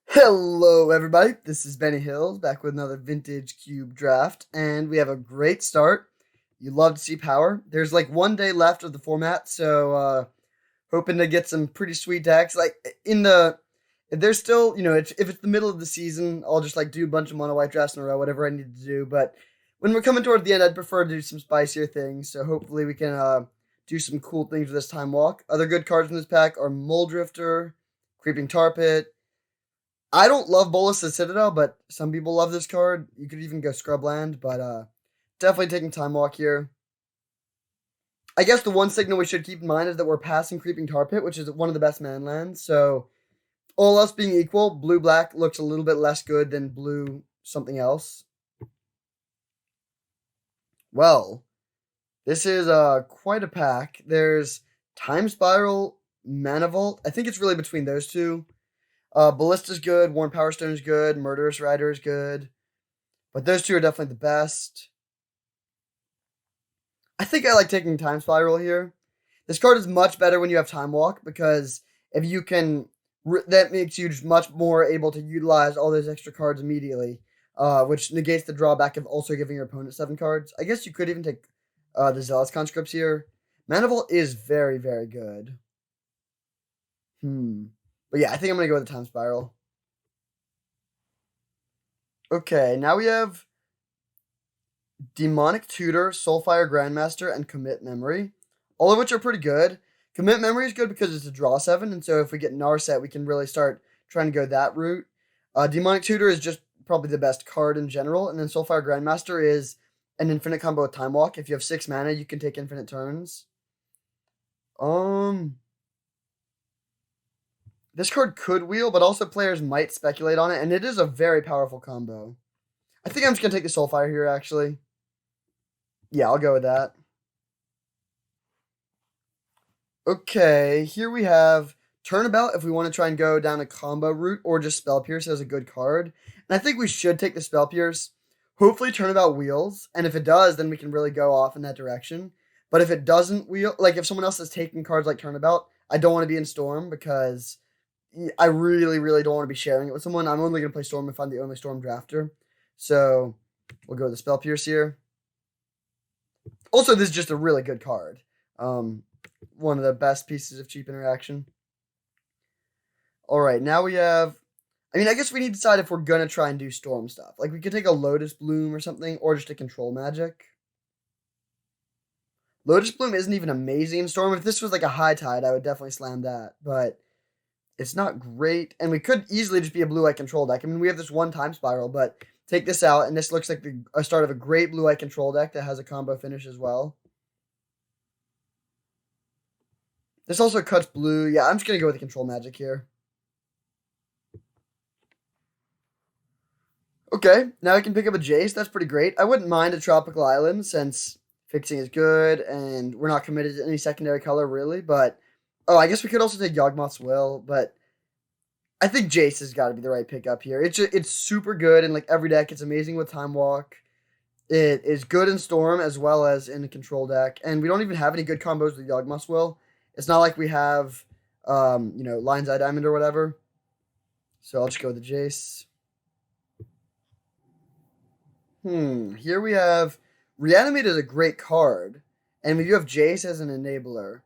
Hello, everybody. This is Bennyhillz back with another vintage cube draft, and we have a great start. You love to see power. There's like one day left of the format, so hoping to get some pretty sweet decks. If there's still, if it's the middle of the season, I'll just like do a bunch of mono white drafts in a row, whatever I need to do. But when we're coming toward the end, I'd prefer to do some spicier things. So hopefully we can do some cool things with this time walk. Other good cards in this pack are Mole Drifter, Creeping Tar Pit. I don't love Bolus the Citadel, but some people love this card. You could even go Scrubland, but definitely taking Time Walk here. I guess the one signal we should keep in mind is that we're passing Creeping Tar Pit, which is one of the best man lands. So, all else being equal, blue-black looks a little bit less good than blue something else. Well, this is quite a pack. There's Time Spiral, Mana Vault. I think it's really between those two. Ballista's good, Worn Power Stone is good, Murderous Rider is good. But those two are definitely the best. I think I like taking Time Spiral here. This card is much better when you have Time Walk because if you can, that makes you just much more able to utilize all those extra cards immediately, which negates the drawback of also giving your opponent 7 cards. I guess you could even take the Zealous Conscripts here. Mana Vault is very, very good. But yeah, I think I'm going to go with the Time Spiral. Okay, now we have Demonic Tutor, Soulfire Grandmaster, and Commit Memory. All of which are pretty good. Commit Memory is good because it's a draw 7, and so if we get Narset, we can really start trying to go that route. Demonic Tutor is just probably the best card in general, and then Soulfire Grandmaster is an infinite combo with Time Walk. If you have 6 mana, you can take infinite turns. This card could wheel, but also players might speculate on it, and it is a very powerful combo. I think I'm just going to take the Soulfire here, actually. Yeah, I'll go with that. Okay, here we have Turnabout if we want to try and go down a combo route, or just Spell Pierce as a good card. And I think we should take the Spell Pierce. Hopefully Turnabout wheels, and if it does, then we can really go off in that direction. But if it doesn't wheel, like if someone else is taking cards like Turnabout, I don't want to be in Storm because I really, really don't want to be sharing it with someone. I'm only going to play Storm if I'm the only Storm drafter. So we'll go with the Spell Pierce here. Also, this is just a really good card. One of the best pieces of cheap interaction. All right, now we have... I mean, I guess we need to decide if we're going to try and do Storm stuff. Like, we could take a Lotus Bloom or something, or just a Control Magic. Lotus Bloom isn't even amazing in Storm. If this was like a High Tide, I would definitely slam that. But it's not great. And we could easily just be a blue-eye control deck. I mean, we have this one Time Spiral, but take this out, and this looks like a start of a great blue-eye control deck that has a combo finish as well. This also cuts blue. Yeah, I'm just going to go with the Control Magic here. Okay, now I can pick up a Jace. That's pretty great. I wouldn't mind a Tropical Island since fixing is good and we're not committed to any secondary color really. But, oh, I guess we could also take Yawgmoth's Will. But I think Jace has got to be the right pickup here. It's super good in like every deck. It's amazing with Time Walk. It is good in Storm as well as in a control deck. And we don't even have any good combos with Yawgmoth's Will. It's not like we have, Lion's Eye Diamond or whatever. So I'll just go with the Jace. Here we have Reanimate is a great card, and we do have Jace as an enabler.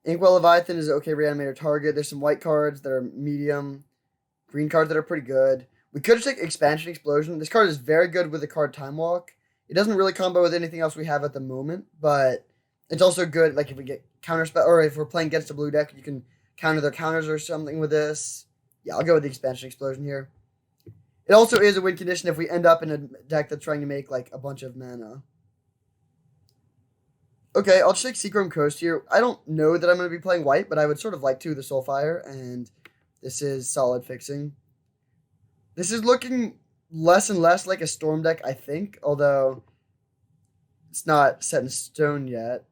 Inkwell Leviathan is okay reanimator target. There's some white cards that are medium, green cards that are pretty good. We could just take Expansion Explosion. This card is very good with the card Time Walk. It doesn't really combo with anything else we have at the moment, but it's also good like if we get counter spell or if we're playing against a blue deck, you can counter their counters or something with this. Yeah, I'll go with the Expansion Explosion here. It also is a win condition if we end up in a deck that's trying to make, like, a bunch of mana. Okay, I'll just take Seagram Coast here. I don't know that I'm going to be playing white, but I would sort of like to with the Soulfire, and this is solid fixing. This is looking less and less like a Storm deck, I think, although it's not set in stone yet.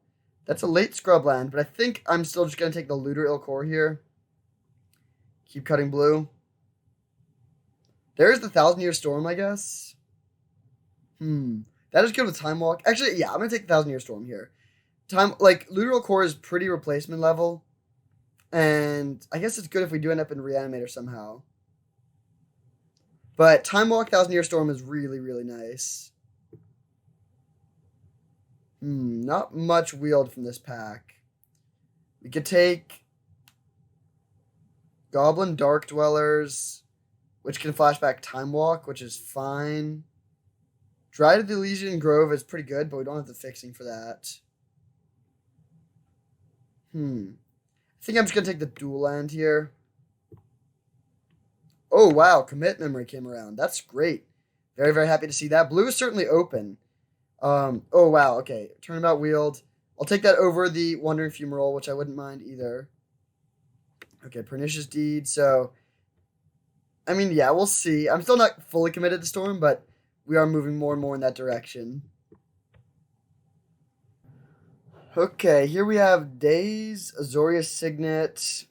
That's a late Scrubland, but I think I'm still just going to take the Looter Ilcore here. Keep cutting blue. There's the 1,000-Year Storm, I guess. That is good with Time Walk. Actually, yeah, I'm going to take the 1,000-Year Storm here. Looter Core is pretty replacement level. And I guess it's good if we do end up in Reanimator somehow. But Time Walk, Thousand Year Storm is really, really nice. Not much wheeled from this pack. We could take Goblin Dark Dwellers, which can flashback Time Walk, which is fine. Dry to the Elysian Grove is pretty good, but we don't have the fixing for that. I think I'm just going to take the dual land here. Oh, wow. Commit Memory came around. That's great. Very, very happy to see that. Blue is certainly open. Oh, wow. Okay. Turnabout wheeled. I'll take that over the Wandering Fumarole, which I wouldn't mind either. Okay, Pernicious Deed. So, I mean, yeah, we'll see. I'm still not fully committed to Storm, but we are moving more and more in that direction. Okay, here we have Daze, Azorius Signet,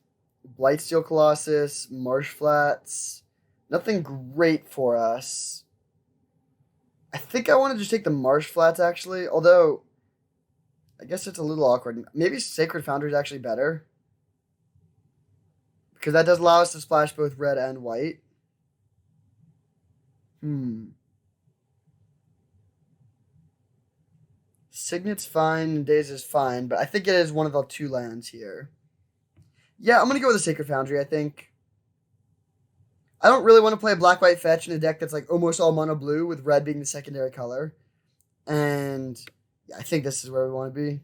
Blightsteel Colossus, Marsh Flats. Nothing great for us. I think I want to just take the Marsh Flats, actually. Although, I guess it's a little awkward. Maybe Sacred Foundry is actually better. Because that does allow us to splash both red and white. Signet's fine, Daze is fine, but I think it is one of the two lands here. Yeah, I'm going to go with the Sacred Foundry, I think. I don't really want to play a black-white fetch in a deck that's like almost all mono blue, with red being the secondary color. And yeah, I think this is where we want to be.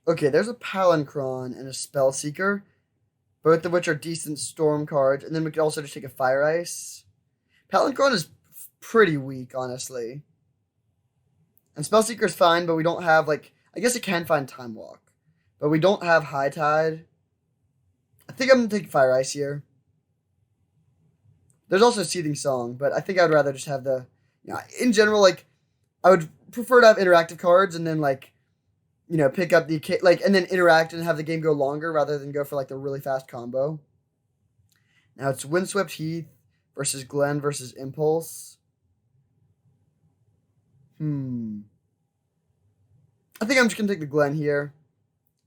Okay, there's a Palancron and a Spellseeker, both of which are decent Storm cards. And then we could also just take a Fire Ice. Palancron is pretty weak, honestly. And Spellseeker is fine, but we don't have, like... I guess it can find Time Walk. But we don't have High Tide. I think I'm going to take Fire Ice here. There's also Seething Song, but I think I'd rather just have the... You know, in general, like, I would prefer to have interactive cards and then, like, you know, pick up the... Like, and then interact and have the game go longer rather than go for, like, the really fast combo. Now it's Windswept Heath versus Glen versus Impulse. I think I'm just going to take the Glen here.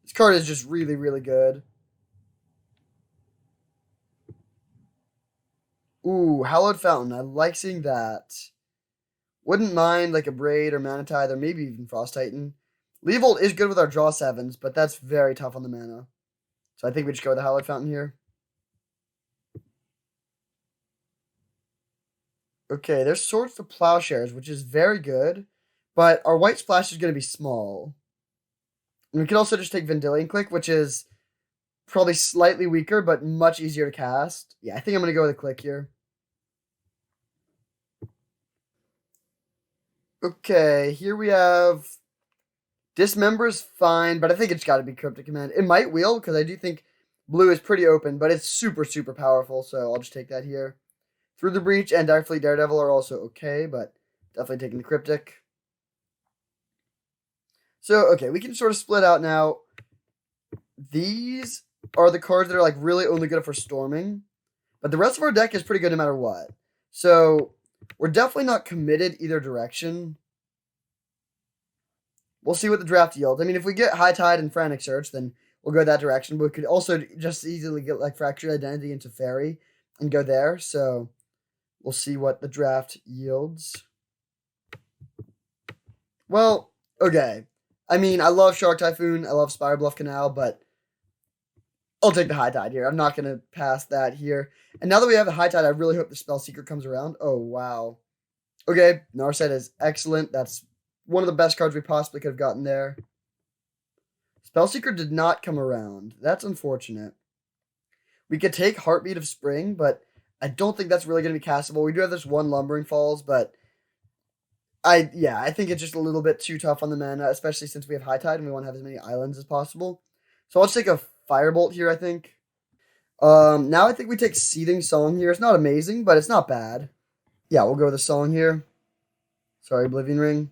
This card is just really, really good. Ooh, Hallowed Fountain. I like seeing that. Wouldn't mind like a Braid or Mana Tithe or maybe even Frost Titan. Leavold is good with our draw 7s, but that's very tough on the mana. So I think we just go with the Hallowed Fountain here. Okay, there's Swords to Plowshares, which is very good. But our white splash is going to be small. And we can also just take Vendilion Click, which is probably slightly weaker, but much easier to cast. Yeah, I think I'm going to go with a Click here. Okay, here we have... Dismember is fine, but I think it's got to be Cryptic Command. It might wheel, because I do think blue is pretty open, but it's super, super powerful, so I'll just take that here. Through the Breach and Darkfleet Daredevil are also okay, but definitely taking the Cryptic. So, okay, we can sort of split out now. These are the cards that are like really only good for storming. But the rest of our deck is pretty good no matter what. So, we're definitely not committed either direction. We'll see what the draft yields. I mean, if we get High Tide and Frantic Search, then we'll go that direction. But we could also just easily get like Fractured Identity into Fairy and go there. So, we'll see what the draft yields. Well, okay. I mean, I love Shark Typhoon. I love Spire Bluff Canal, but I'll take the High Tide here. I'm not going to pass that here. And now that we have the High Tide, I really hope the Spellseeker comes around. Oh, wow. Okay, Narset is excellent. That's one of the best cards we possibly could have gotten there. Spellseeker did not come around. That's unfortunate. We could take Heartbeat of Spring, but I don't think that's really going to be castable. We do have this one Lumbering Falls, but... I think it's just a little bit too tough on the mana, especially since we have High Tide and we want to have as many islands as possible. So I'll just take a Firebolt here, I think. Now I think we take Seething Song here. It's not amazing, but it's not bad. Yeah, we'll go with a Song here. Sorry, Oblivion Ring.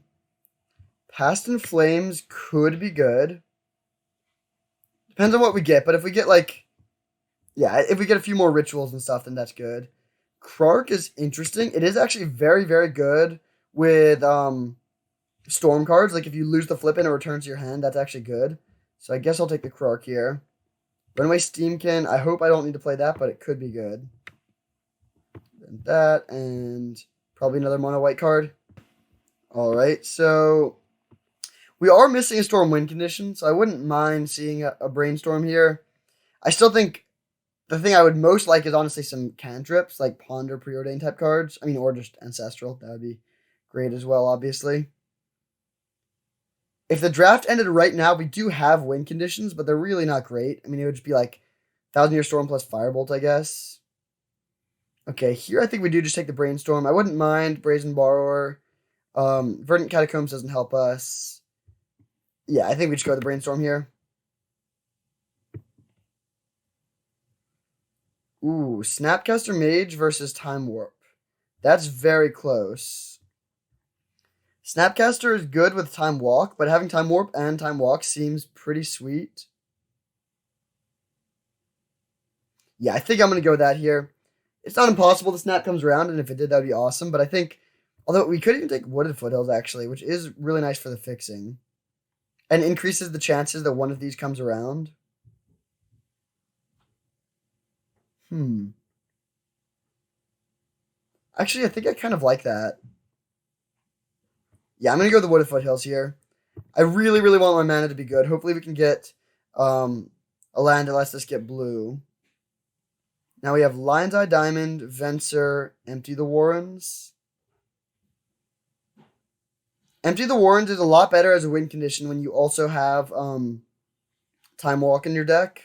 Past in Flames could be good. Depends on what we get, but if we get like... Yeah, if we get a few more rituals and stuff, then that's good. Krark is interesting. It is actually very, very good with storm cards. Like if you lose the flip and it returns to your hand, that's actually good. So I guess I'll take the Krark here. Runaway Steamkin. I hope I don't need to play that, but it could be good. And that, and probably another mono white card. All right, so we are missing a storm win condition, so I wouldn't mind seeing a brainstorm here. I still think the thing I would most like is honestly some cantrips, like Ponder, Preordain type cards. I mean, or just Ancestral. That would be great as well, obviously. If the draft ended right now, we do have win conditions, but they're really not great. I mean, it would just be like 1,000-Year Storm plus Firebolt, I guess. Okay, here I think we do just take the Brainstorm. I wouldn't mind Brazen Borrower. Verdant Catacombs doesn't help us. Yeah, I think we just go with the Brainstorm here. Ooh, Snapcaster Mage versus Time Warp. That's very close. Snapcaster is good with Time Walk, but having Time Warp and Time Walk seems pretty sweet. Yeah, I think I'm going to go with that here. It's not impossible the Snap comes around, and if it did, that would be awesome. But I think, although we could even take Wooded Foothills, actually, which is really nice for the fixing. And increases the chances that one of these comes around. Actually, I think I kind of like that. Yeah, I'm going to go with the Wooded Foothills here. I really, really want my mana to be good. Hopefully we can get a land that lets us get blue. Now we have Lion's Eye Diamond, Venser, Empty the Warrens. Empty the Warrens is a lot better as a win condition when you also have Time Walk in your deck.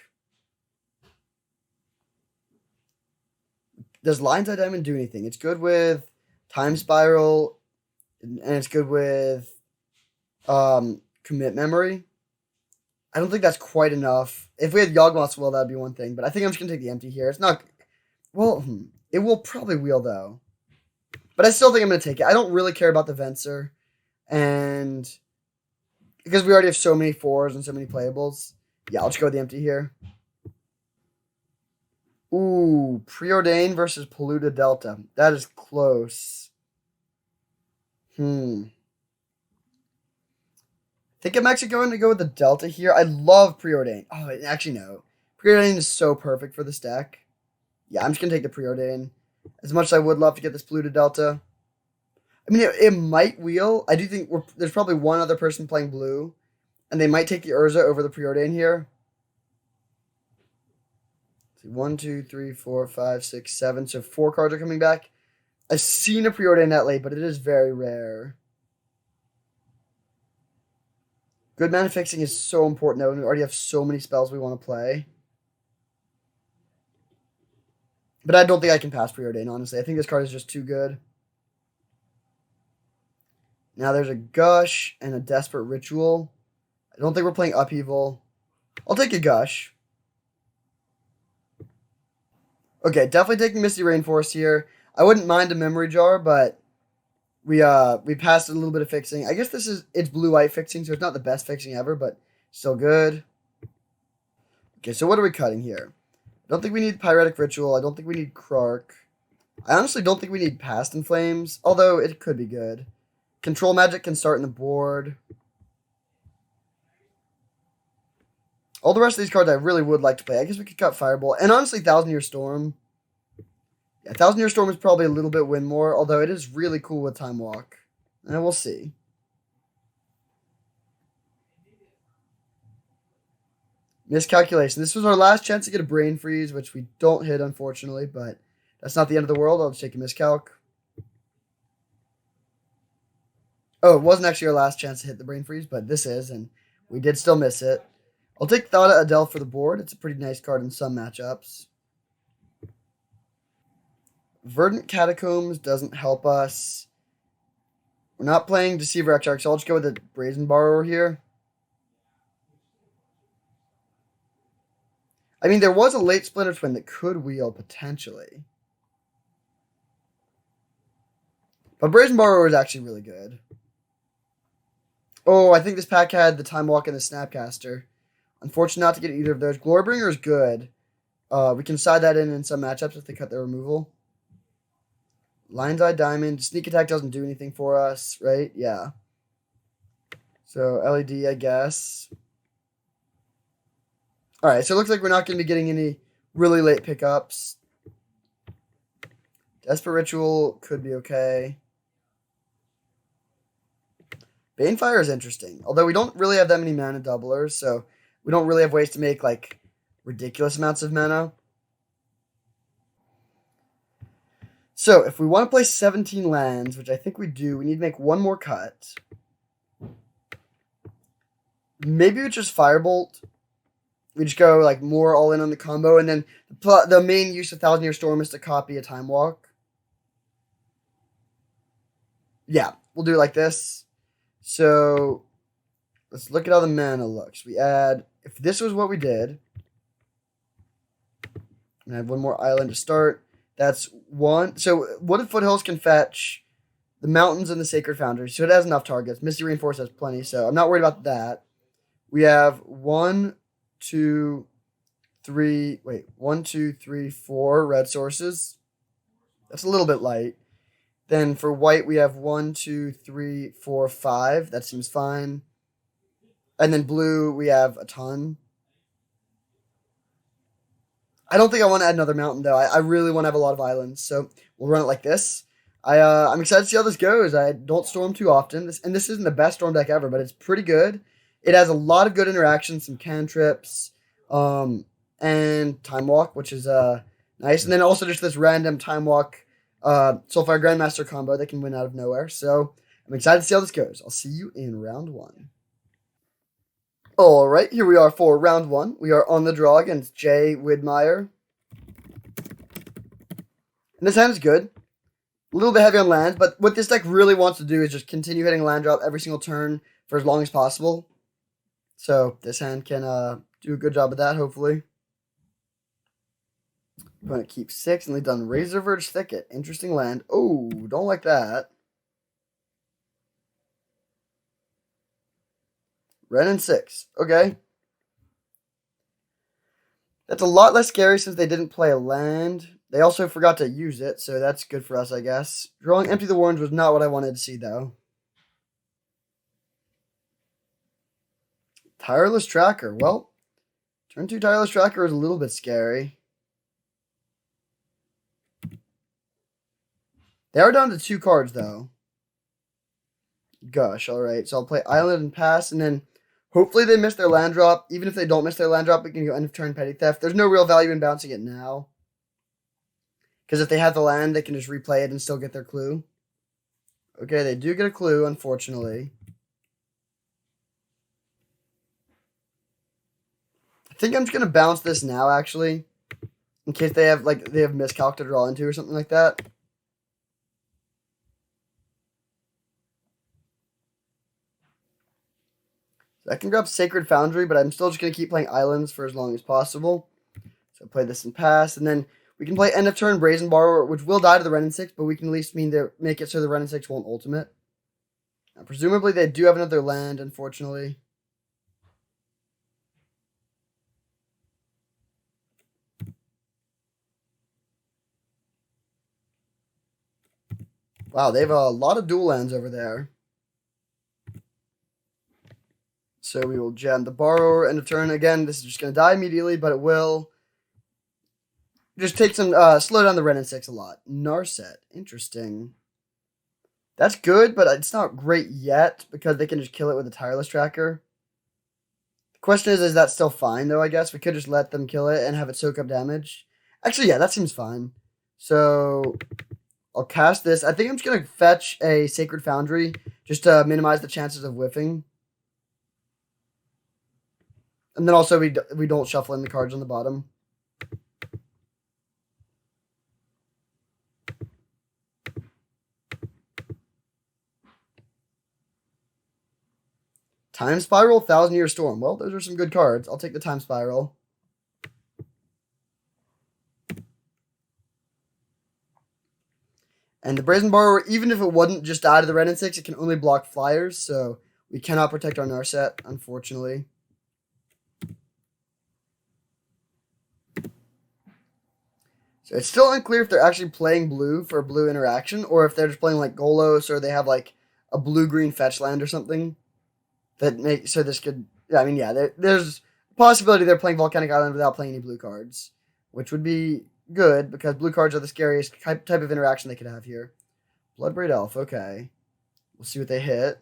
Does Lion's Eye Diamond do anything? It's good with Time Spiral, and it's good with Commit Memory. I don't think that's quite enough. If we had Yawgmoth's Will, that would be one thing. But I think I'm just going to take the Empty here. It's not... Well, it will probably wheel, though. But I still think I'm going to take it. I don't really care about the Venser. And... because we already have so many 4s and so many playables. Yeah, I'll just go with the Empty here. Ooh, Preordain versus Polluted Delta. That is close. I think I'm actually going to go with the Delta here. I love Preordain. Oh, actually, no. Preordain is so perfect for this deck. Yeah, I'm just going to take the Preordain. As much as I would love to get this Polluted Delta. I mean, it might wheel. I do think there's probably one other person playing blue. And they might take the Urza over the Preordain here. 1, 2, 3, 4, 5, 6, 7. So 4 cards are coming back. I've seen a Preordain that late, but it is very rare. Good mana fixing is so important though, and we already have so many spells we want to play. But I don't think I can pass Preordain, honestly. I think this card is just too good. Now there's a Gush and a Desperate Ritual. I don't think we're playing Upheaval. I'll take a Gush. Okay, definitely taking Misty Rainforest here. I wouldn't mind a Memory Jar, but we passed a little bit of fixing. I guess it's blue-white fixing, so it's not the best fixing ever, but still good. Okay, so what are we cutting here? I don't think we need Pyretic Ritual. I don't think we need Krark. I honestly don't think we need Past in Flames, although it could be good. Control Magic can start in the board. All the rest of these cards I really would like to play. I guess we could cut Firebolt. And honestly, 1,000-Year Storm. Yeah, 1,000-Year Storm is probably a little bit win more, although it is really cool with Time Walk. And we'll see. Miscalculation. This was our last chance to get a Brain Freeze, which we don't hit, unfortunately, but that's not the end of the world. I'll just take a miscalc. Oh, it wasn't actually our last chance to hit the Brain Freeze, but this is, and we did still miss it. I'll take Thada Adele for the board. It's a pretty nice card in some matchups. Verdant Catacombs doesn't help us. We're not playing Deceiver Exarch, so I'll just go with the Brazen Borrower here. I mean, there was a late Splinter Twin that could wheel, potentially. But Brazen Borrower is actually really good. Oh, I think this pack had the Time Walk and the Snapcaster. Unfortunate not to get either of those. Glorybringer is good. We can side that in some matchups if they cut their removal. Lion's Eye Diamond. Sneak Attack doesn't do anything for us, right? Yeah. So LED, I guess. Alright, so it looks like we're not going to be getting any really late pickups. Desperate Ritual could be okay. Banefire is interesting. Although we don't really have that many mana doublers, so we don't really have ways to make, like, ridiculous amounts of mana. So, if we want to play 17 lands, which I think we do, we need to make one more cut. Maybe we just Firebolt. We just go, like, more all in on the combo, and then the main use of Thousand Year Storm is to copy a Time Walk. Yeah, we'll do it like this. So, let's look at how the mana looks. We add, if this was what we did, and I have one more island to start. That's one. So, Wooded Foothills can fetch the mountains and the Sacred Foundry. So, it has enough targets. Misty Reinforce has plenty, so I'm not worried about that. We have 1, 2, 3, 4 red sources. That's a little bit light. Then for white, we have 1, 2, 3, 4, 5. That seems fine. And then blue, we have a ton. I don't think I want to add another mountain, though. I really want to have a lot of islands, so we'll run it like this. I'm excited to see how this goes. I don't storm too often, this isn't the best storm deck ever, but it's pretty good. It has a lot of good interactions, some cantrips, and Time Walk, which is nice. And then also just this random Time Walk Soulfire Grandmaster combo that can win out of nowhere. So I'm excited to see how this goes. I'll see you in round 1. All right, here we are for round 1. We are on the draw against Jay Widmeyer. And this hand is good. A little bit heavy on lands, but what this deck really wants to do is just continue hitting land drop every single turn for as long as possible. So this hand can do a good job of that, hopefully. I'm going to keep 6 and lead on Razorverge Thicket. Interesting land. Oh, don't like that. Ren and 6. Okay. That's a lot less scary since they didn't play a land. They also forgot to use it, so that's good for us, I guess. Drawing Empty the Warrens was not what I wanted to see, though. Tireless Tracker. Well, turn 2 Tireless Tracker is a little bit scary. They are down to 2 cards, though. Gosh, alright. So I'll play Island and pass, and then hopefully they miss their land drop. Even if they don't miss their land drop, we can go end of turn Petty Theft. There's no real value in bouncing it now. Because if they have the land, they can just replay it and still get their clue. Okay, they do get a clue, unfortunately. I think I'm just going to bounce this now, actually. In case they have miscalc to draw into or something like that. So I can grab Sacred Foundry, but I'm still just going to keep playing Islands for as long as possible. So play this and pass, and then we can play end of turn Brazen Borrower, which will die to the Ren and 6, but we can at least make it so the Ren and 6 won't ultimate. Now, presumably they do have another land, unfortunately. Wow, they have a lot of dual lands over there. So we will gem the Borrower, end of turn. Again, this is just going to die immediately, but it will just take some, slow down the Ren and 6 a lot. Narset, interesting. That's good, but it's not great yet, because they can just kill it with a Tireless Tracker. The question is that still fine, though, I guess? We could just let them kill it and have it soak up damage. Actually, yeah, that seems fine. So I'll cast this. I think I'm just going to fetch a Sacred Foundry, just to minimize the chances of whiffing. And then also we don't shuffle in the cards on the bottom. Time Spiral, 1,000 Year Storm. Well, those are some good cards. I'll take the Time Spiral. And the Brazen Borrower, even if it wouldn't just die to the Ren and 6, it can only block flyers, so we cannot protect our Narset, unfortunately. So it's still unclear if they're actually playing blue for a blue interaction, or if they're just playing like Golos, or they have like a blue-green fetch land or something. That make so this could, yeah, I mean, yeah, there's possibility they're playing Volcanic Island without playing any blue cards, which would be good because blue cards are the scariest type of interaction they could have here. Bloodbraid Elf, okay. We'll see what they hit.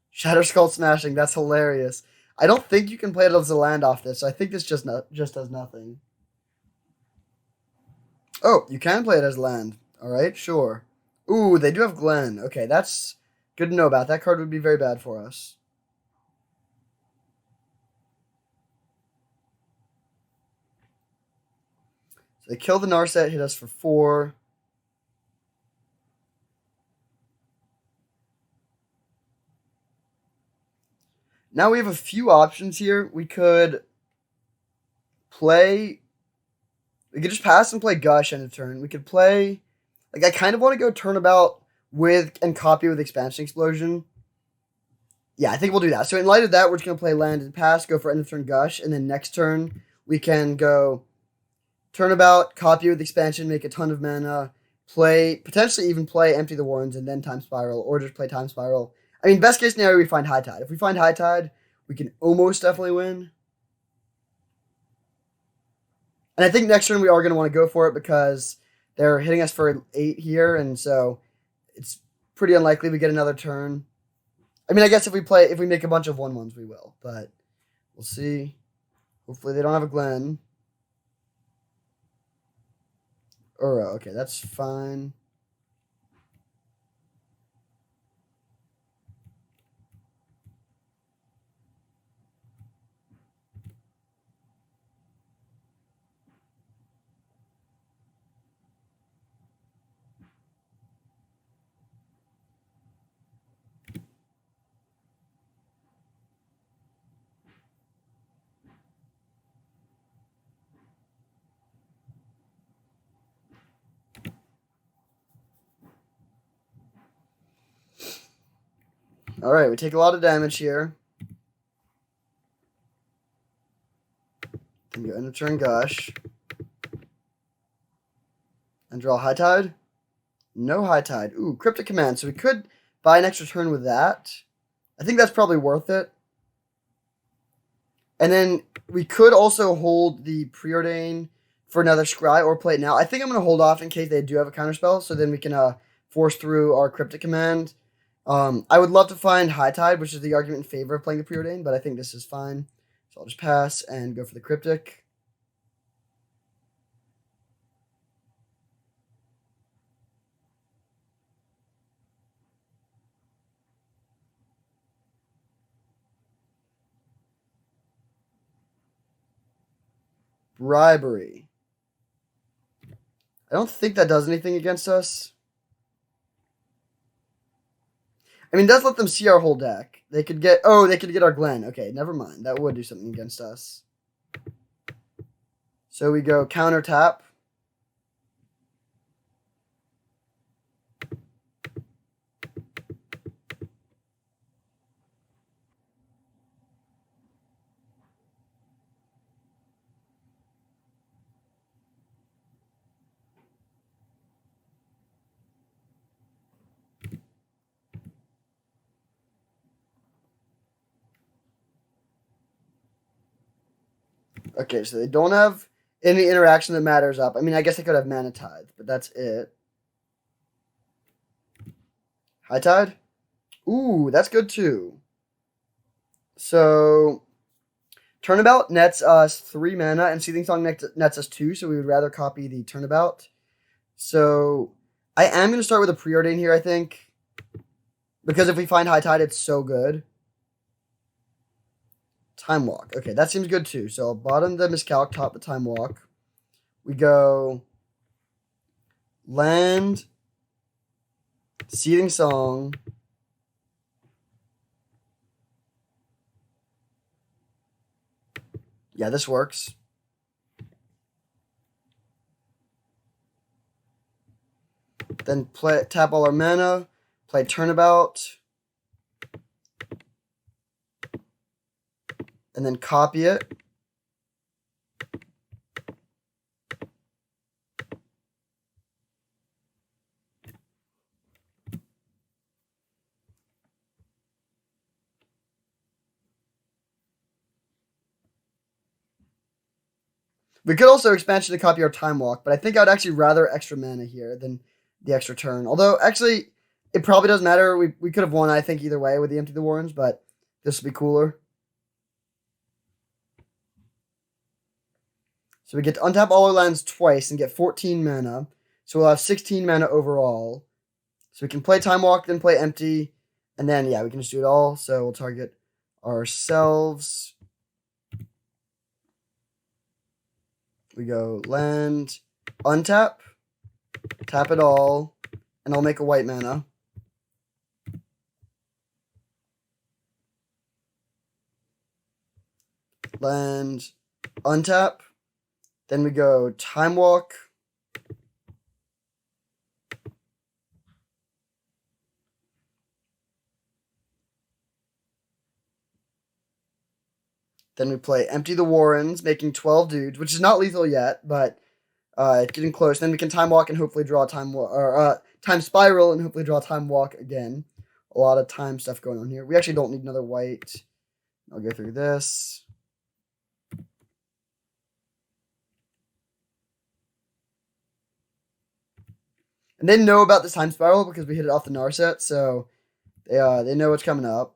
Shatter Skull Smashing, that's hilarious. I don't think you can play it as a land off this, so I think this just does nothing. Oh, you can play it as land. Alright, sure. Ooh, they do have Glen. Okay, that's good to know about. That card would be very bad for us. So they kill the Narset, hit us for 4. Now we have a few options here. We could just pass and play Gush end of turn. We could play, like, I kind of want to go turnabout with and copy with Expansion Explosion. Yeah, I think we'll do that. So in light of that, we're just going to play land and pass, go for end of turn Gush, and then next turn we can go turnabout, copy with Expansion, make a ton of mana, potentially even play Empty the Warrens and then Time Spiral, or just play Time Spiral. I mean, best case scenario, we find High Tide. If we find High Tide, we can almost definitely win. And I think next turn we are going to want to go for it because they're hitting us for 8 here, and so it's pretty unlikely we get another turn. I mean, I guess if we make a bunch of 1/1s, we will, but we'll see. Hopefully they don't have a Glen. Uro, okay, that's fine. All right, we take a lot of damage here. Then go end of turn Gush. And draw High Tide. No High Tide. Ooh, Cryptic Command. So we could buy an extra turn with that. I think that's probably worth it. And then we could also hold the Preordain for another Scry or play it now. I think I'm going to hold off in case they do have a counterspell, so then we can force through our Cryptic Command. I would love to find High Tide, which is the argument in favor of playing the Preordain, but I think this is fine. So I'll just pass and go for the Cryptic. Bribery. I don't think that does anything against us. I mean, it does let them see our whole deck. They could get our Glen. Okay, never mind. That would do something against us. So we go counter tap. Okay, so they don't have any interaction that matters up. I mean, I guess they could have Mana Tithe, but that's it. High Tide? Ooh, that's good too. So, Turnabout nets us 3 mana, and Seething Song nets us 2, so we would rather copy the Turnabout. So, I am going to start with a Preordain here, I think. Because if we find High Tide, it's so good. Time Walk. Okay, that seems good too. So, bottom the Miscalc, top the Time Walk. We go land, Seething Song, yeah, this works. Then tap all our mana, play Turnabout, and then copy it. We could also expansion to copy our Time Walk, but I think I'd actually rather extra mana here than the extra turn. Although, actually, it probably doesn't matter. We could have won, I think, either way with the Empty the Warrens, but this would be cooler. So we get to untap all our lands twice and get 14 mana. So we'll have 16 mana overall. So we can play Time Walk, then play Empty, and then, yeah, we can just do it all. So we'll target ourselves. We go land, untap, tap it all, and I'll make a white mana. Land, untap. Then we go Time Walk. Then we play Empty the Warrens, making 12 dudes, which is not lethal yet, but it's getting close. Then we can Time Walk and hopefully draw Time Spiral and hopefully draw Time Walk again. A lot of time stuff going on here. We actually don't need another white. I'll go through this. And they know about this Time Spiral because we hit it off the Narset, so they know what's coming up.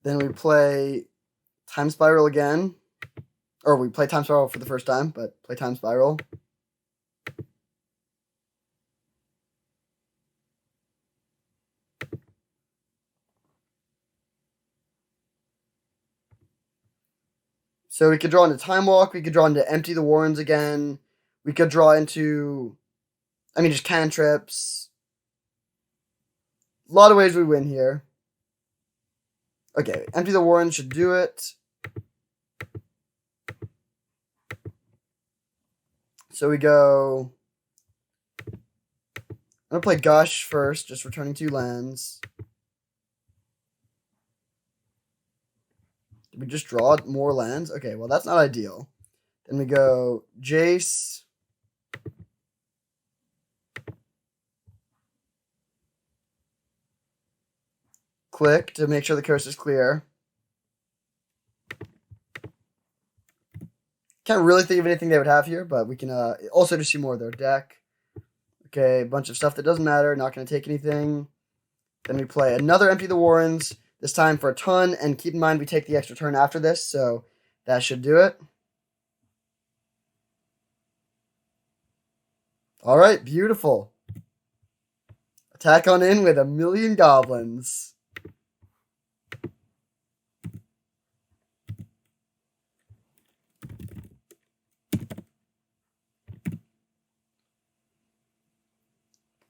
Then we play Time Spiral again. Or we play Time Spiral for the first time, but play Time Spiral. So we could draw into Time Walk. We could draw into Empty the Warrens again. We could draw into, just cantrips. A lot of ways we win here. Okay, Empty the Warrens should do it. So we go. I'm going to play Gush first, just returning 2 lands. Did we just draw more lands? Okay, well, that's not ideal. Then we go Jace. Click to make sure the coast is clear. Can't really think of anything they would have here, but we can also just see more of their deck. Okay, a bunch of stuff that doesn't matter. Not going to take anything. Then we play another Empty the Warrens, this time for a ton. And keep in mind, we take the extra turn after this, so that should do it. All right, beautiful. Attack on in with 1,000,000 goblins.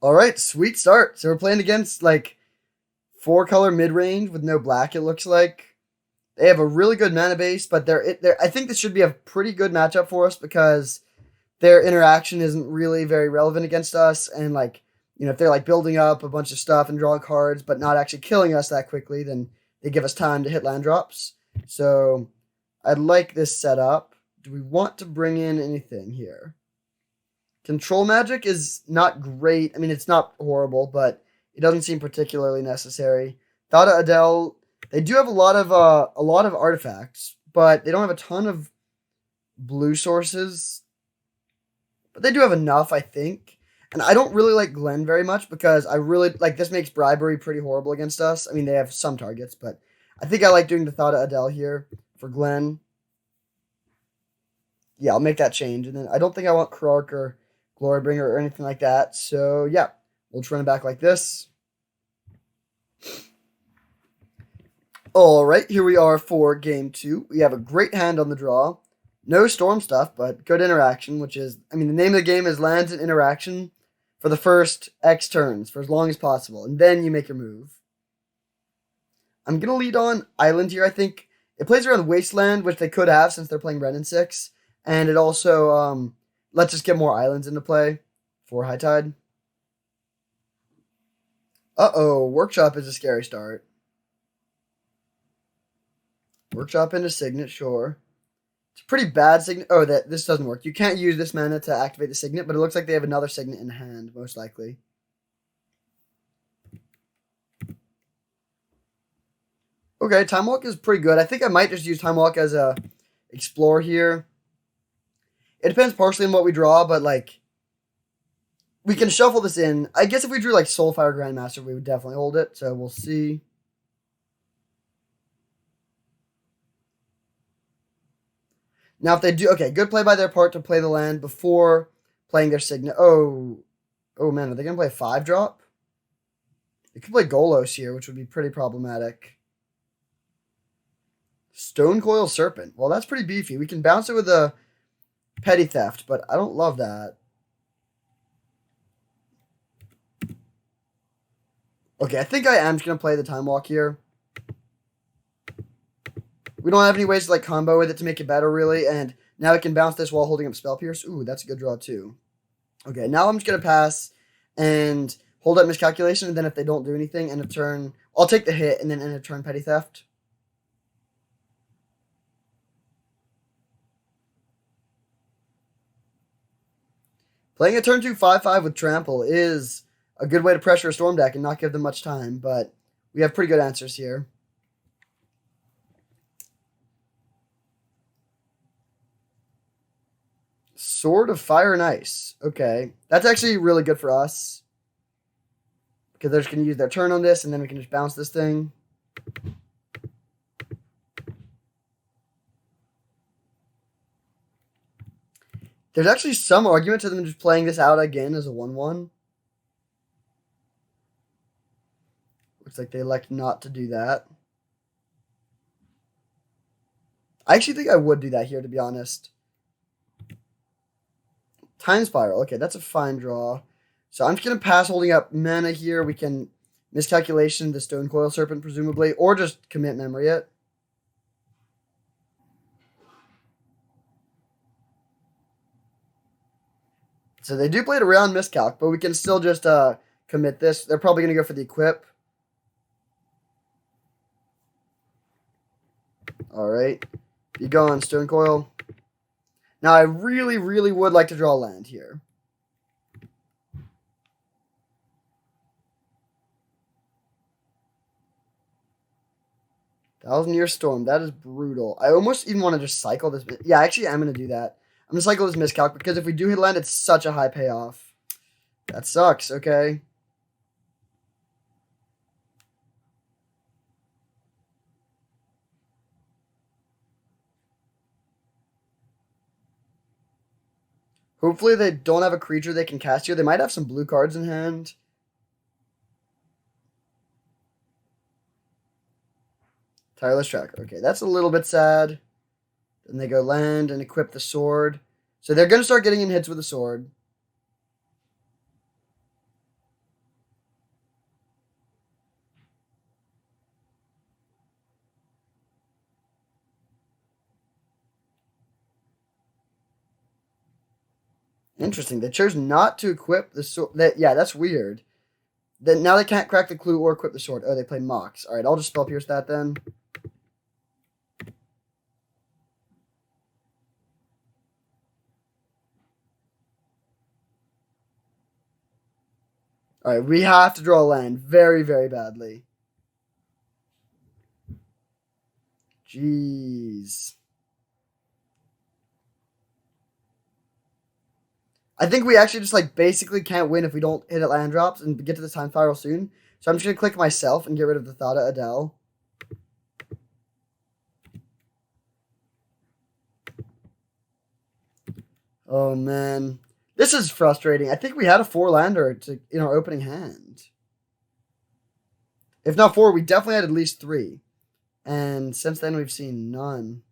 All right, sweet start. So we're playing against, 4-color mid-range with no black, it looks like. They have a really good mana base, but I think this should be a pretty good matchup for us because their interaction isn't really very relevant against us. And, if they're, building up a bunch of stuff and drawing cards, but not actually killing us that quickly, then they give us time to hit land drops. So I like this setup. Do we want to bring in anything here? Control magic is not great. It's not horrible, but it doesn't seem particularly necessary. Thada Adele, they do have a lot of artifacts, but they don't have a ton of blue sources. But they do have enough, I think. And I don't really like Glenn very much because I really this makes bribery pretty horrible against us. They have some targets, but I think I like doing the Thada Adele here for Glenn. Yeah, I'll make that change. And then I don't think I want Krark or Glorybringer or anything like that. So, yeah, we'll just run it back like this. All right, here we are for game 2. We have a great hand on the draw. No storm stuff, but good interaction, which is, the name of the game is lands and interaction for the first X turns for as long as possible. And then you make your move. I'm going to lead on Island here, I think. It plays around Wasteland, which they could have since they're playing Ren and 6. And it also lets us get more islands into play for High Tide. Uh-oh, Workshop is a scary start. Workshop into Signet, sure. It's a pretty bad Signet. Oh, this doesn't work. You can't use this mana to activate the Signet, but it looks like they have another Signet in hand, most likely. Okay, Time Walk is pretty good. I think I might just use Time Walk as a Explore here. It depends partially on what we draw, but like we can shuffle this in. I guess if we drew like Soulfire Grandmaster, we would definitely hold it. So we'll see. Now, if they do, okay, good play by their part to play the land before playing their Signet. Oh man, are they gonna play a 5-drop? They could play Golos here, which would be pretty problematic. Stonecoil Serpent. Well, that's pretty beefy. We can bounce it with a Petty Theft, but I don't love that. Okay, I think I am just going to play the Time Walk here. We don't have any ways to like combo with it to make it better, really. And now I can bounce this while holding up Spell Pierce. Ooh, that's a good draw, too. Okay, now I'm just going to pass and hold up Miscalculation. And then if they don't do anything, end of turn, I'll take the hit and then end of turn Petty Theft. Playing a turn 2 5/5 with Trample is a good way to pressure a Storm deck and not give them much time, but we have pretty good answers here. Sword of Fire and Ice. Okay. That's actually really good for us. Because they're just going to use their turn on this, and then we can just bounce this thing. There's actually some argument to them just playing this out again as a 1/1. Looks like they elect not to do that. I actually think I would do that here, to be honest. Time Spiral. Okay, that's a fine draw. So I'm just going to pass holding up mana here. We can Miscalculation the Stonecoil Serpent, presumably, or just commit Memory it. So they do play it around Miscalc, but we can still just commit this. They're probably going to go for the Equip. All right. Be gone, Stonecoil. Now, I really, really would like to draw land here. Thousand-Year Storm. That is brutal. I almost even want to just cycle this. Yeah, actually, I'm going to do that. I'm going to cycle this Miscalc because if we do hit land, it's such a high payoff. That sucks, okay. Hopefully they don't have a creature they can cast here. They might have some blue cards in hand. Tireless Tracker. Okay, that's a little bit sad. Then they go land and equip the sword. So they're going to start getting in hits with the sword. Interesting. They chose not to equip the sword. Yeah, that's weird. Then now they can't crack the clue or equip the sword. Oh, they play Mox. All right, I'll just Spell Pierce that then. All right, we have to draw a land very, very badly. Jeez. I think we actually just like basically can't win if we don't hit at land drops and get to the Time Spiral soon. So I'm just going to click myself and get rid of the Thada Adele. Oh, man. This is frustrating. I think we had a 4-lander in our opening hand. If not 4, we definitely had at least 3. And since then, we've seen none.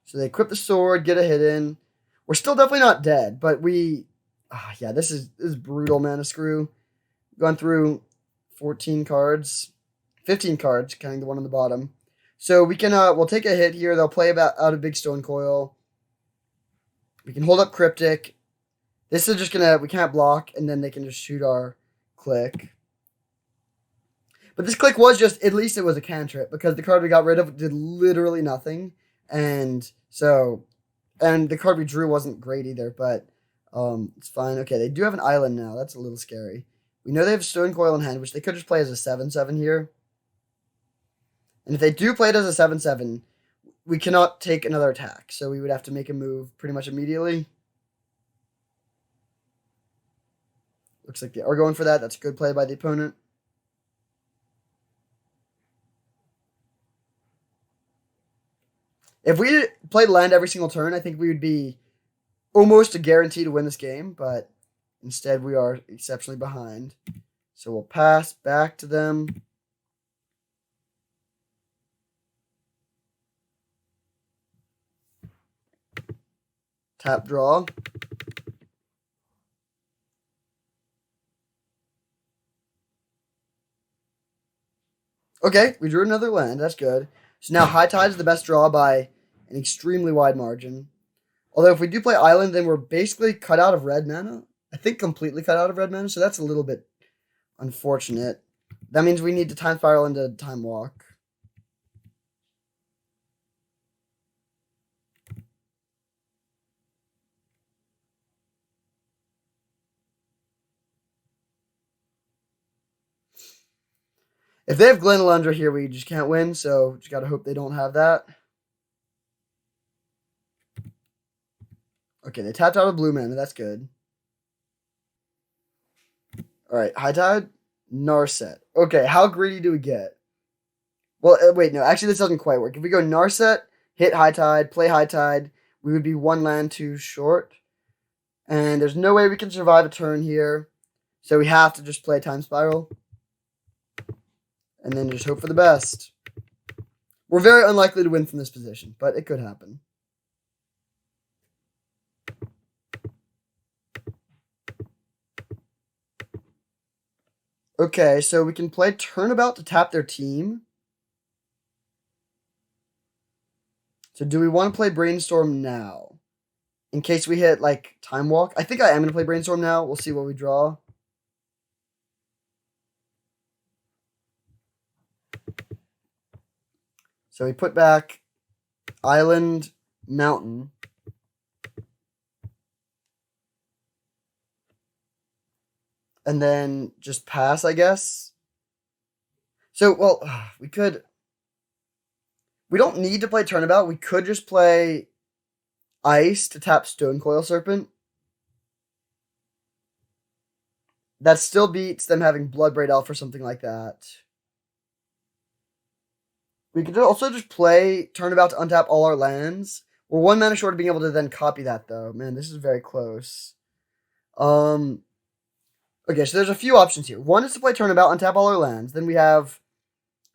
So they equip the sword, get a hit in. We're still definitely not dead, but we... yeah, this is brutal, Mana Screw. Gone through 14 cards. 15 cards, counting the one on the bottom. So we can, we'll take a hit here. They'll play out a big Stonecoil. We can hold up Cryptic. This is just gonna, we can't block, and then they can just shoot our click. But this click was just, at least it was a cantrip, because the card we got rid of did literally nothing. And so, and the card we drew wasn't great either, but it's fine. Okay, they do have an island now. That's a little scary. We know they have Stone Coil in hand, which they could just play as a 7/7 here. And if they do play it as a 7/7, we cannot take another attack. So we would have to make a move pretty much immediately. Looks like they are going for that. That's a good play by the opponent. If we played land every single turn, I think we would be almost a guarantee to win this game, but instead we are exceptionally behind. So we'll pass back to them. Tap draw. Okay, we drew another land. That's good. So now High Tide is the best draw by an extremely wide margin. Although if we do play Island, then we're basically cut out of red mana. I think completely cut out of red mana, so that's a little bit unfortunate. That means we need to Time Spiral into Time Walk. If they have Glenalundra here, we just can't win, so just gotta hope they don't have that. Okay, they tapped out of blue mana. That's good. Alright, High Tide, Narset. Okay, how greedy do we get? Well, wait, no. Actually, this doesn't quite work. If we go Narset, hit High Tide, play High Tide, we would be one land too short. And there's no way we can survive a turn here. So we have to just play Time Spiral. And then just hope for the best. We're very unlikely to win from this position, but it could happen. Okay, so we can play Turnabout to tap their team. So do we want to play Brainstorm now? In case we hit, like, Time Walk? I think I am going to play Brainstorm now. We'll see what we draw. So we put back Island, Mountain. And then just pass, I guess. So, well, we could... We don't need to play Turnabout. We could just play Ice to tap Stone Coil Serpent. That still beats them having Bloodbraid Elf or something like that. We could also just play Turnabout to untap all our lands. We're one mana short of being able to then copy that, though. Man, this is very close. Okay, so there's a few options here. One is to play Turnabout, untap all our lands. Then we have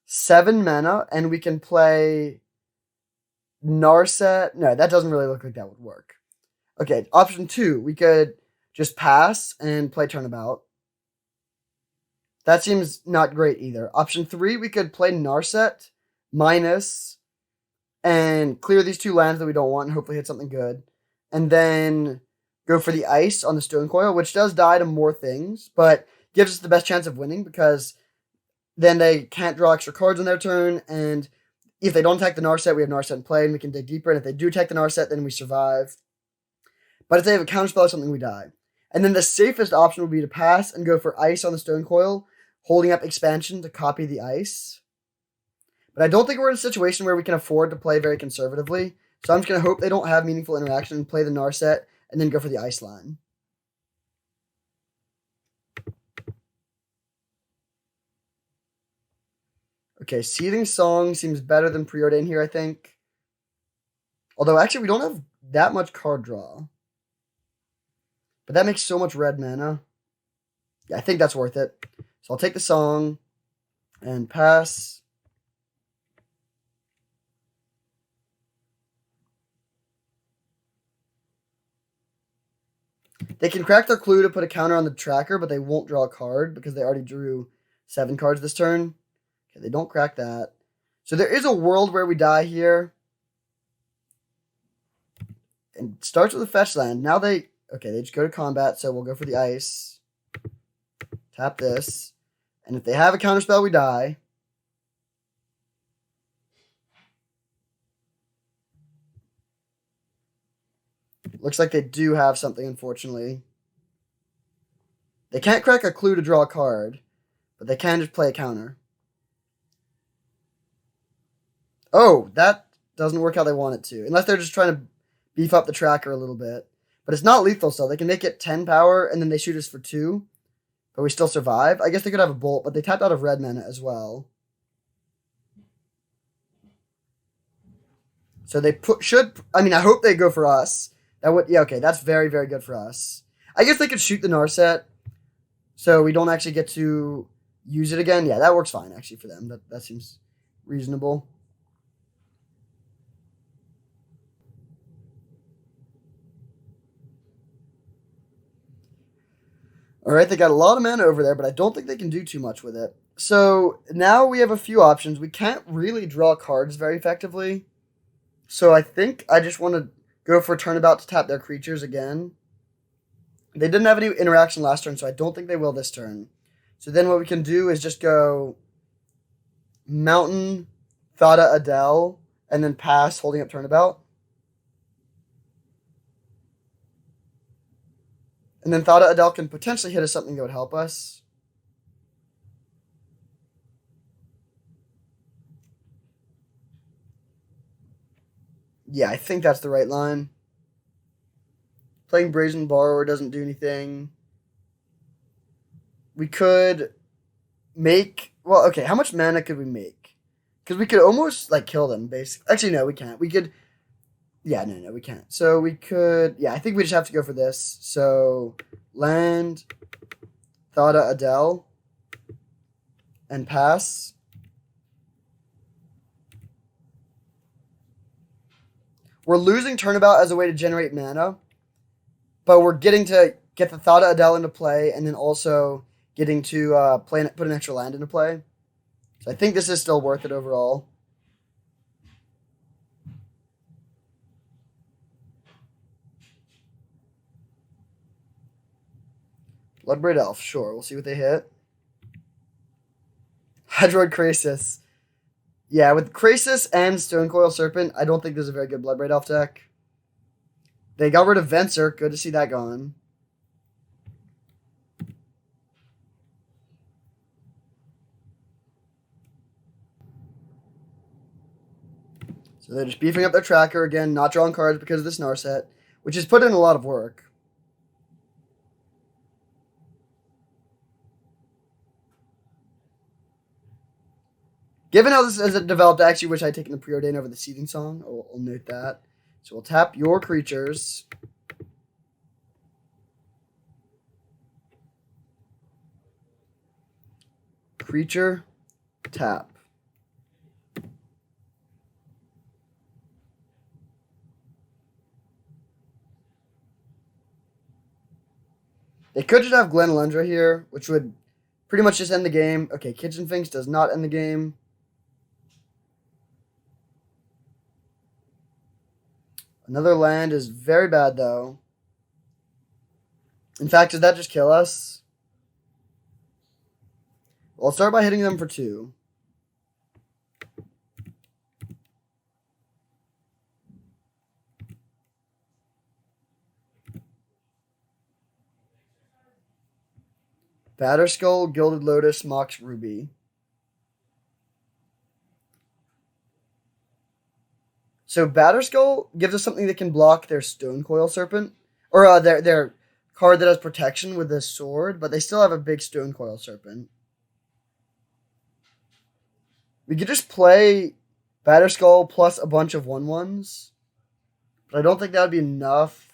7 mana, and we can play Narset. No, that doesn't really look like that would work. Okay, option 2, we could just pass and play Turnabout. That seems not great either. Option 3, we could play Narset minus and clear these 2 lands that we don't want and hopefully hit something good. And then go for the Ice on the Stone Coil, which does die to more things, but gives us the best chance of winning because then they can't draw extra cards on their turn, and if they don't attack the Narset, we have Narset in play, and we can dig deeper, and if they do attack the Narset, then we survive. But if they have a counterspell or something, we die. And then the safest option would be to pass and go for Ice on the Stone Coil, holding up Expansion to copy the Ice. But I don't think we're in a situation where we can afford to play very conservatively, so I'm just going to hope they don't have meaningful interaction and play the Narset, and then go for the Ice line. Okay, Seething Song seems better than Preordain here, I think. Although, actually, we don't have that much card draw. But that makes so much red mana. Yeah, I think that's worth it. So I'll take the Song and pass. They can crack their clue to put a counter on the tracker, but they won't draw a card because they already drew 7 cards this turn. Okay, they don't crack that. So there is a world where we die here. And it starts with a fetch land. Now they just go to combat, so we'll go for the Ice. Tap this. And if they have a counterspell, we die. Looks like they do have something, unfortunately. They can't crack a clue to draw a card, but they can just play a counter. Oh, that doesn't work how they want it to. Unless they're just trying to beef up the tracker a little bit. But it's not lethal still. They can make it 10 power, and then they shoot us for 2. But we still survive. I guess they could have a bolt, but they tapped out of red mana as well. So they should... I mean, I hope they go for us. Yeah, okay, that's very, very good for us. I guess they could shoot the Narset, so we don't actually get to use it again. Yeah, that works fine, actually, for them. That seems reasonable. Alright, they got a lot of mana over there, but I don't think they can do too much with it. So, now we have a few options. We can't really draw cards very effectively. So I think I just want to go for Turnabout to tap their creatures again. They didn't have any interaction last turn, so I don't think they will this turn. So then what we can do is just go Mountain, Thada Adele, and then pass, holding up Turnabout. And then Thada Adele can potentially hit us something that would help us. Yeah, I think that's the right line. Playing Brazen Borrower doesn't do anything. We could make... Well, okay, how much mana could we make? Because we could almost, kill them, basically. Actually, no, we can't. We could... Yeah, no, we can't. So we could... Yeah, I think we just have to go for this. So, land, Thada Adele, and pass. We're losing Turnabout as a way to generate mana, but we're getting to get the Thada Adele into play, and then also getting to put an extra land into play. So I think this is still worth it overall. Bloodbraid Elf, sure. We'll see what they hit. Hydroid Krasis. Yeah, with Krasis and Stonecoil Serpent, I don't think there's a very good Bloodbraid Elf deck. They got rid of Venser. Good to see that gone. So they're just beefing up their tracker again, not drawing cards because of this Narset, which has put in a lot of work. Given how this has developed, I actually wish I had taken the Preordain over the Seething Song. I'll note that. So we'll tap your creatures. Creature, tap. They could just have Glen Elendra here, which would pretty much just end the game. Okay, Kitchen Finks does not end the game. Another land is very bad, though. In fact, did that just kill us? Well, I'll start by hitting them for 2. Batterskull, Gilded Lotus, Mox Ruby. So Batterskull gives us something that can block their Stonecoil Serpent. Or their card that has protection with this sword, but they still have a big Stonecoil Serpent. We could just play Batterskull plus a bunch of 1/1s. But I don't think that would be enough.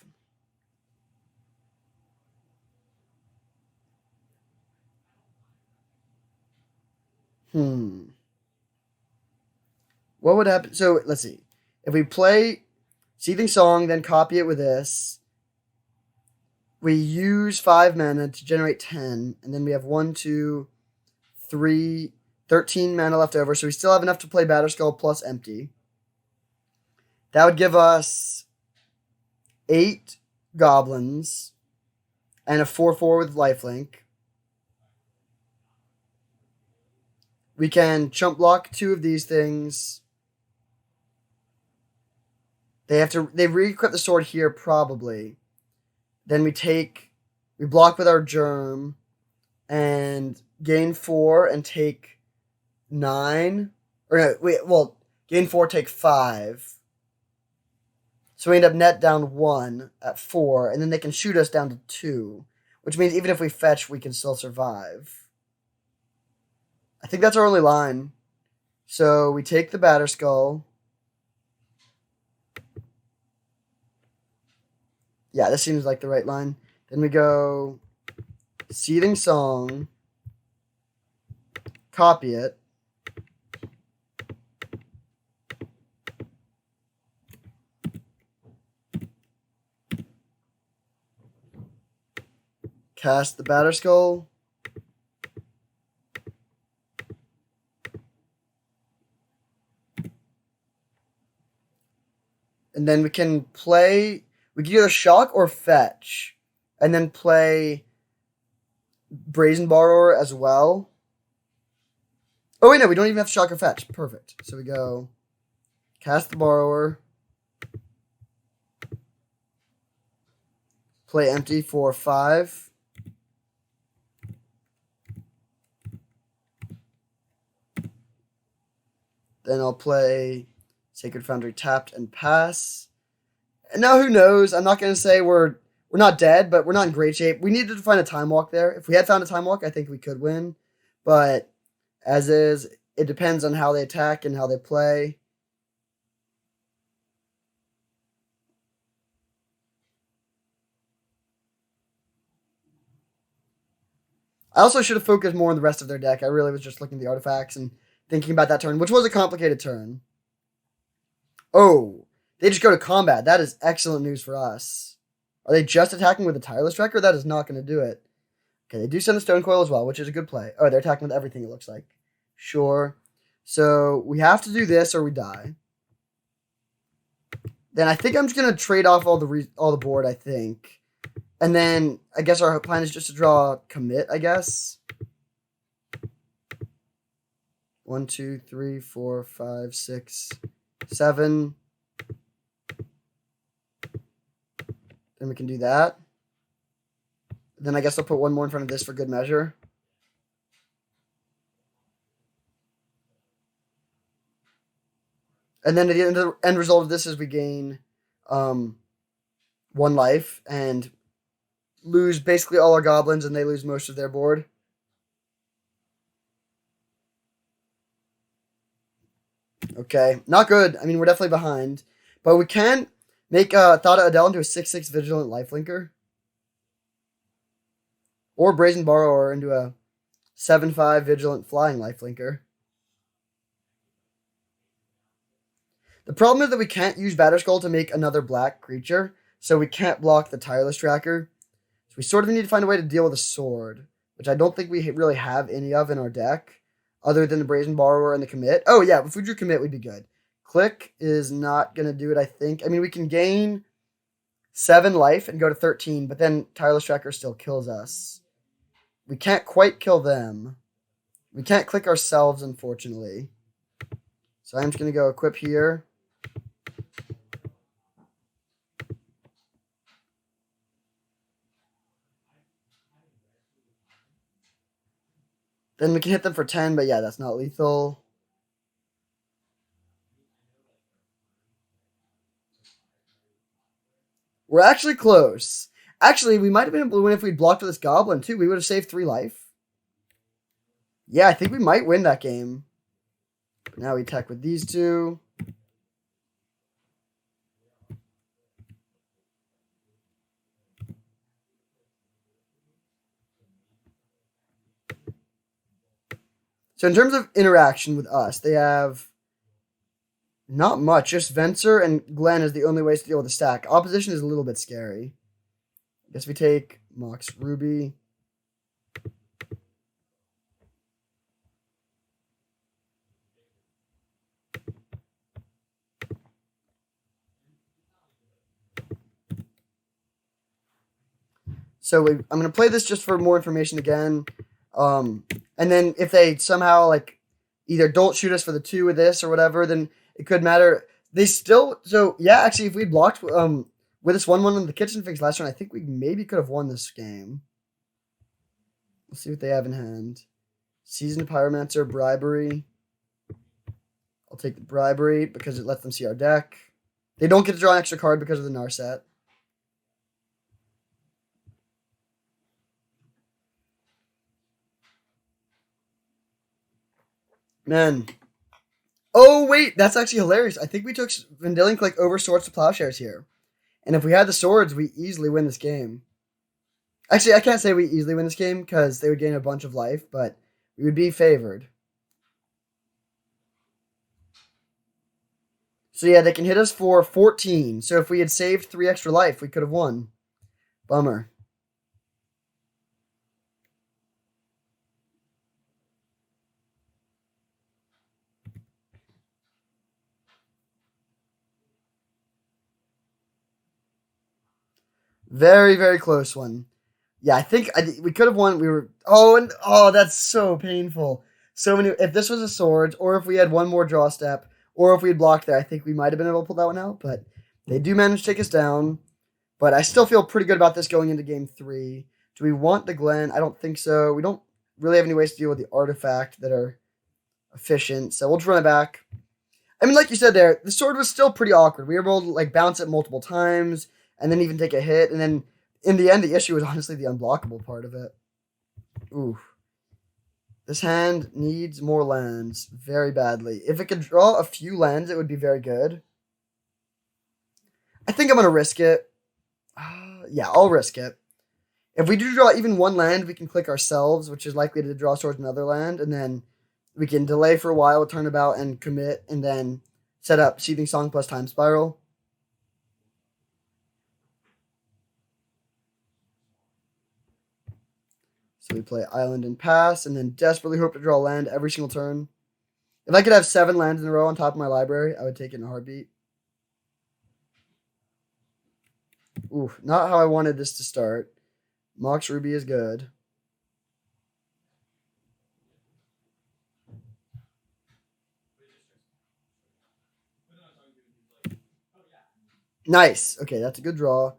What would happen? So, let's see. If we play Seething Song, then copy it with this, we use 5 mana to generate 10, and then we have 1, 2, 3, 13 mana left over, so we still have enough to play Batterskull plus empty. That would give us 8 goblins and a 4/4 with lifelink. We can chump block 2 of these things. They re-equip the sword here, probably. Then we block with our germ and gain 4 and take 9. Or no, gain 4, take 5. So we end up net down 1 at 4, and then they can shoot us down to 2, which means even if we fetch, we can still survive. I think that's our only line. So we take the Batterskull. Yeah, this seems like the right line. Then we go Seething Song, copy it, cast the Batterskull, and then we can either shock or fetch, and then play Brazen Borrower as well. Oh, wait, no, we don't even have to shock or fetch. Perfect. So we go cast the Borrower, play empty for 5. Then I'll play Sacred Foundry tapped and pass. And now who knows? I'm not going to say we're not dead, but we're not in great shape. We needed to find a time walk there. If we had found a time walk, I think we could win. But as is, it depends on how they attack and how they play. I also should have focused more on the rest of their deck. I really was just looking at the artifacts and thinking about that turn, which was a complicated turn. Oh, they just go to combat. That is excellent news for us. Are they just attacking with a Tireless Tracker? That is not going to do it. Okay, they do send the Stone Coil as well, which is a good play. Oh, they're attacking with everything, it looks like. Sure. So we have to do this or we die. Then I think I'm just going to trade off all the board, I think. And then I guess our plan is just to draw commit, I guess. 1, 2, 3, 4, 5, 6, 7. Then we can do that. Then I guess I'll put 1 more in front of this for good measure. And then the end result of this is we gain 1 life and lose basically all our goblins, and they lose most of their board. Okay, not good. I mean, we're definitely behind. But we can make Thada Adele into a 6/6 Vigilant Lifelinker. Or Brazen Borrower into a 7/5 Vigilant Flying Lifelinker. The problem is that we can't use Batterskull to make another black creature, so we can't block the Tireless Tracker. So we sort of need to find a way to deal with a sword, which I don't think we really have any of in our deck, other than the Brazen Borrower and the commit. Oh yeah, if we drew commit, we'd be good. Click is not going to do it, I think. I mean, we can gain 7 life and go to 13, but then Tireless Tracker still kills us. We can't quite kill them. We can't click ourselves, unfortunately. So I'm just going to go equip here. Then we can hit them for 10, but yeah, that's not lethal. We're actually close. Actually, we might have been able to win if we'd blocked with this goblin, too. We would have saved 3 life. Yeah, I think we might win that game. But now we attack with these 2. So in terms of interaction with us, they have not much. Just Venser and Glenn is the only ways to deal with the stack. Opposition is a little bit scary. I guess we take Mox Ruby. So I'm going to play this just for more information again. And then if they somehow either don't shoot us for the 2 with this or whatever, then it could matter. They still, so yeah, actually, if we blocked with this 1-1 on the kitchen fix last round, I think we maybe could have won this game. Let's see what they have in hand. Seasoned Pyromancer, bribery. I'll take the bribery because it lets them see our deck. They don't get to draw an extra card because of the Narset. Man. Oh, wait. That's actually hilarious. I think we took Vendilion Clique over Swords to Plowshares here. And if we had the swords, we easily win this game. Actually, I can't say we easily win this game because they would gain a bunch of life, but we would be favored. So yeah, they can hit us for 14. So if we had saved 3 extra life, we could have won. Bummer. Very, very close one. Yeah, I think we could have won. We were that's so painful. So many. If this was a sword, or if we had one more draw step, or if we had blocked there, I think we might have been able to pull that one out. But they do manage to take us down. But I still feel pretty good about this going into game 3. Do we want the Glen? I don't think so. We don't really have any ways to deal with the artifact that are efficient, so we'll just run it back. I mean, like you said there, the sword was still pretty awkward. We were able to like bounce it multiple times and then even take a hit, and then in the end, the issue was honestly the unblockable part of it. Ooh. This hand needs more lands very badly. If it could draw a few lands, it would be very good. I think I'm going to risk it. Yeah, I'll risk it. If we do draw even one land, we can click ourselves, which is likely to draw towards another land, and then we can delay for a while, turnabout, and commit, and then set up Seething Song plus Time Spiral. So we play Island and Pass, and then desperately hope to draw land every single turn. If I could have 7 lands in a row on top of my library, I would take it in a heartbeat. Ooh, not how I wanted this to start. Mox Ruby is good. Nice. Okay, that's a good draw.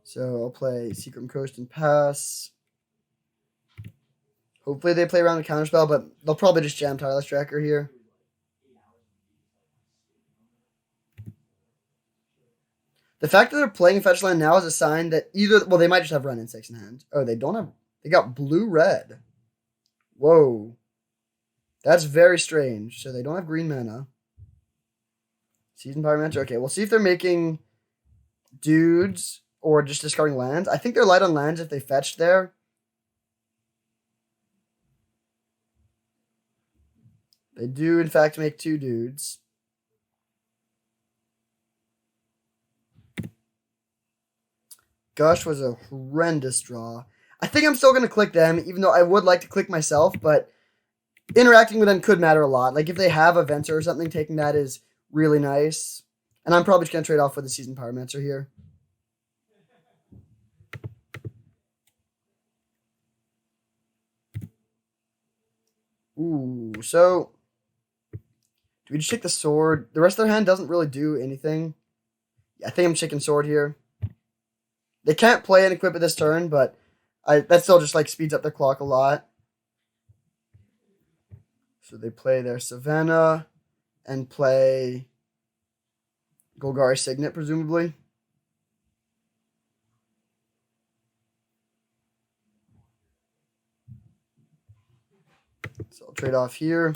So I'll play Secret Coast and Pass. Hopefully they play around a counterspell, but they'll probably just jam Tireless Tracker here. The fact that they're playing Fetch Land now is a sign that either... Well, they might just have Run in 6 in hand. Oh, they don't have... They got blue-red. Whoa. That's very strange. So they don't have green mana. Seasoned Pyromancer. Okay, we'll see if they're making dudes or just discarding lands. I think they're light on lands if they fetched there. They do, in fact, make 2 dudes. Gush was a horrendous draw. I think I'm still going to click them, even though I would like to click myself, but interacting with them could matter a lot. Like, if they have a Venser or something, taking that is really nice. And I'm probably just going to trade off with the Seasoned Pyromancer here. Ooh, so... Do we just take the sword? The rest of their hand doesn't really do anything. Yeah, I think I'm taking sword here. They can't play and equip it this turn, but that still just like speeds up their clock a lot. So they play their Savannah and play Golgari Signet, presumably. So I'll trade off here.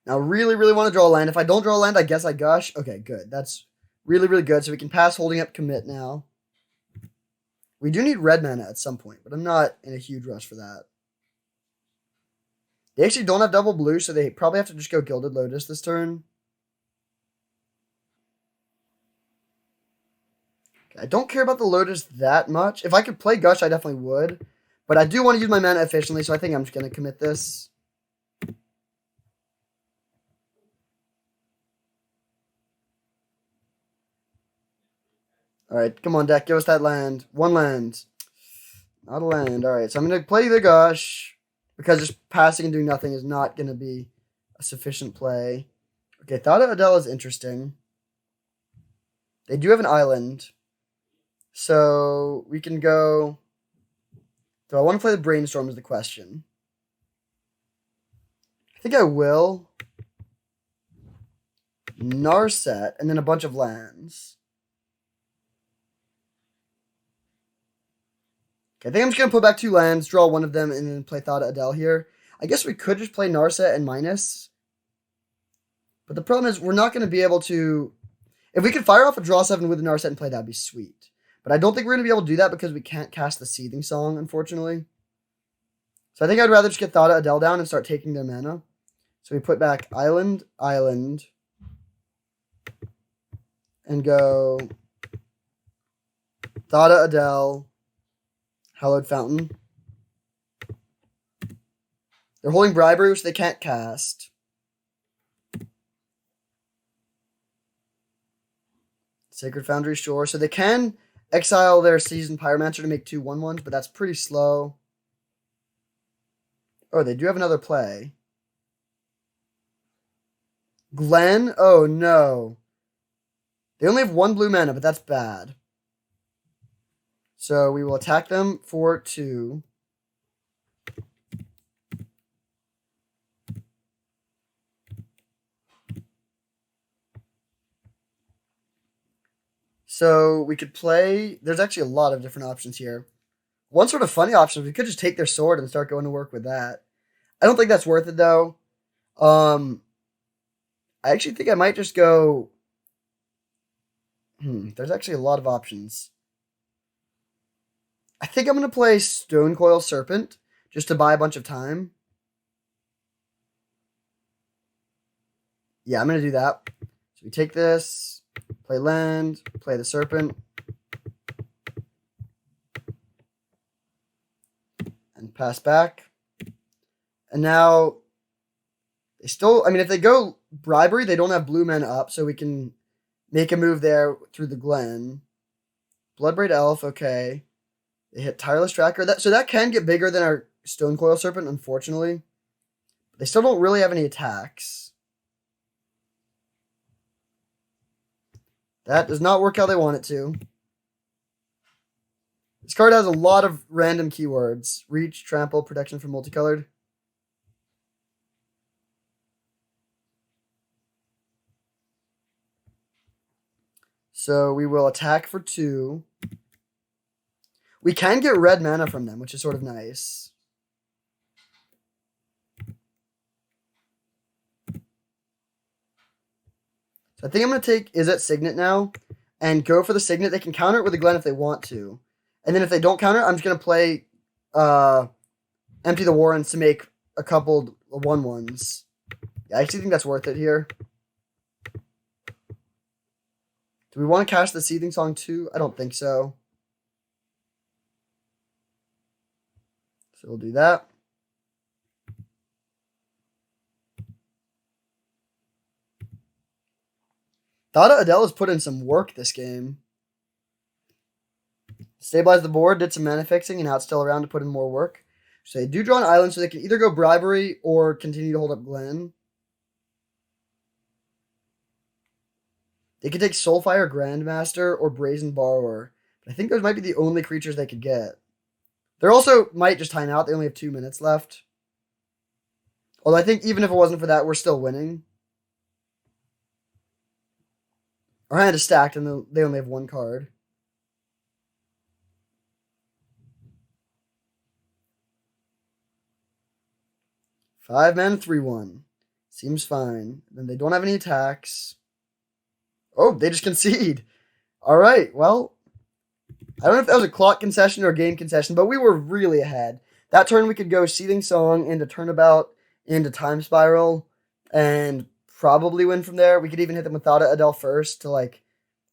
Now, really, really want to draw a land. If I don't draw a land, I guess I gush. Okay, good. That's really, really good. So we can pass holding up commit now. We do need red mana at some point, but I'm not in a huge rush for that. They actually don't have double blue, so they probably have to just go Gilded Lotus this turn. Okay, I don't care about the Lotus that much. If I could play Gush, I definitely would. But I do want to use my mana efficiently, so I think I'm just going to commit this. Alright, come on, deck. Give us that land. 1 land. Not a land. Alright, so I'm going to play the Gush. Because just passing and doing nothing is not going to be a sufficient play. Okay, Thada Adele is interesting. They do have an island. So we can go. Do I want to play the Brainstorm is the question. I think I will. Narset, and then a bunch of lands. Okay, I think I'm just going to put back 2 lands, draw one of them, and then play Thada Adele here. I guess we could just play Narset and minus. But the problem is we're not going to be able to... If we could fire off a draw 7 with a Narset and play, that would be sweet. But I don't think we're going to be able to do that because we can't cast the Seething Song, unfortunately. So I think I'd rather just get Thada Adele down and start taking their mana. So we put back Island, Island, and go Thada Adele, Hallowed Fountain. They're holding Bribery, which they can't cast. Sacred Foundry, sure. So they can exile their Seasoned Pyromancer to make 2 1/1s, but that's pretty slow. Oh, they do have another play. Glen? Oh, no. They only have 1 blue mana, but that's bad. So we will attack them for 2. So we could play... There's actually a lot of different options here. One sort of funny option, we could just take their sword and start going to work with that. I don't think that's worth it, though. I actually think I might just go... There's actually a lot of options. I think I'm going to play Stonecoil Serpent, just to buy a bunch of time. Yeah, I'm going to do that. So we take this, play land, play the Serpent, and pass back. And now, they still... I mean, if they go Bribery, they don't have blue men up, so we can make a move there through the Glen. Bloodbraid Elf, okay. They hit Tireless Tracker. So that can get bigger than our Stonecoil Serpent, unfortunately. They still don't really have any attacks. That does not work how they want it to. This card has a lot of random keywords. Reach, Trample, Protection from Multicolored. So we will attack for 2. We can get red mana from them, which is sort of nice. So I think I'm going to take Izzet Signet now and go for the Signet. They can counter it with a Glen if they want to. And then if they don't counter it, I'm just going to play Empty the Warrens to make a couple 1/1s. Yeah, I actually think that's worth it here. Do we want to cast the Seething Song too? I don't think so. So we'll do that. Thada Adele has put in some work this game. Stabilized the board, did some mana fixing, and now it's still around to put in more work. So they do draw an island, so they can either go Bribery or continue to hold up Glen. They could take Soulfire Grandmaster or Brazen Borrower. But I think those might be the only creatures they could get. They also might just time out. They only have 2 minutes left. Although I think even if it wasn't for that, we're still winning. Our hand is stacked and they only have 1 card. Five mana, 3/1. Seems fine. Then they don't have any attacks. Oh, they just concede. All right, well, I don't know if that was a clock concession or a game concession, but we were really ahead. That turn we could go Seething Song into Turnabout, into Time Spiral, and probably win from there. We could even hit them with Thada Adele first to like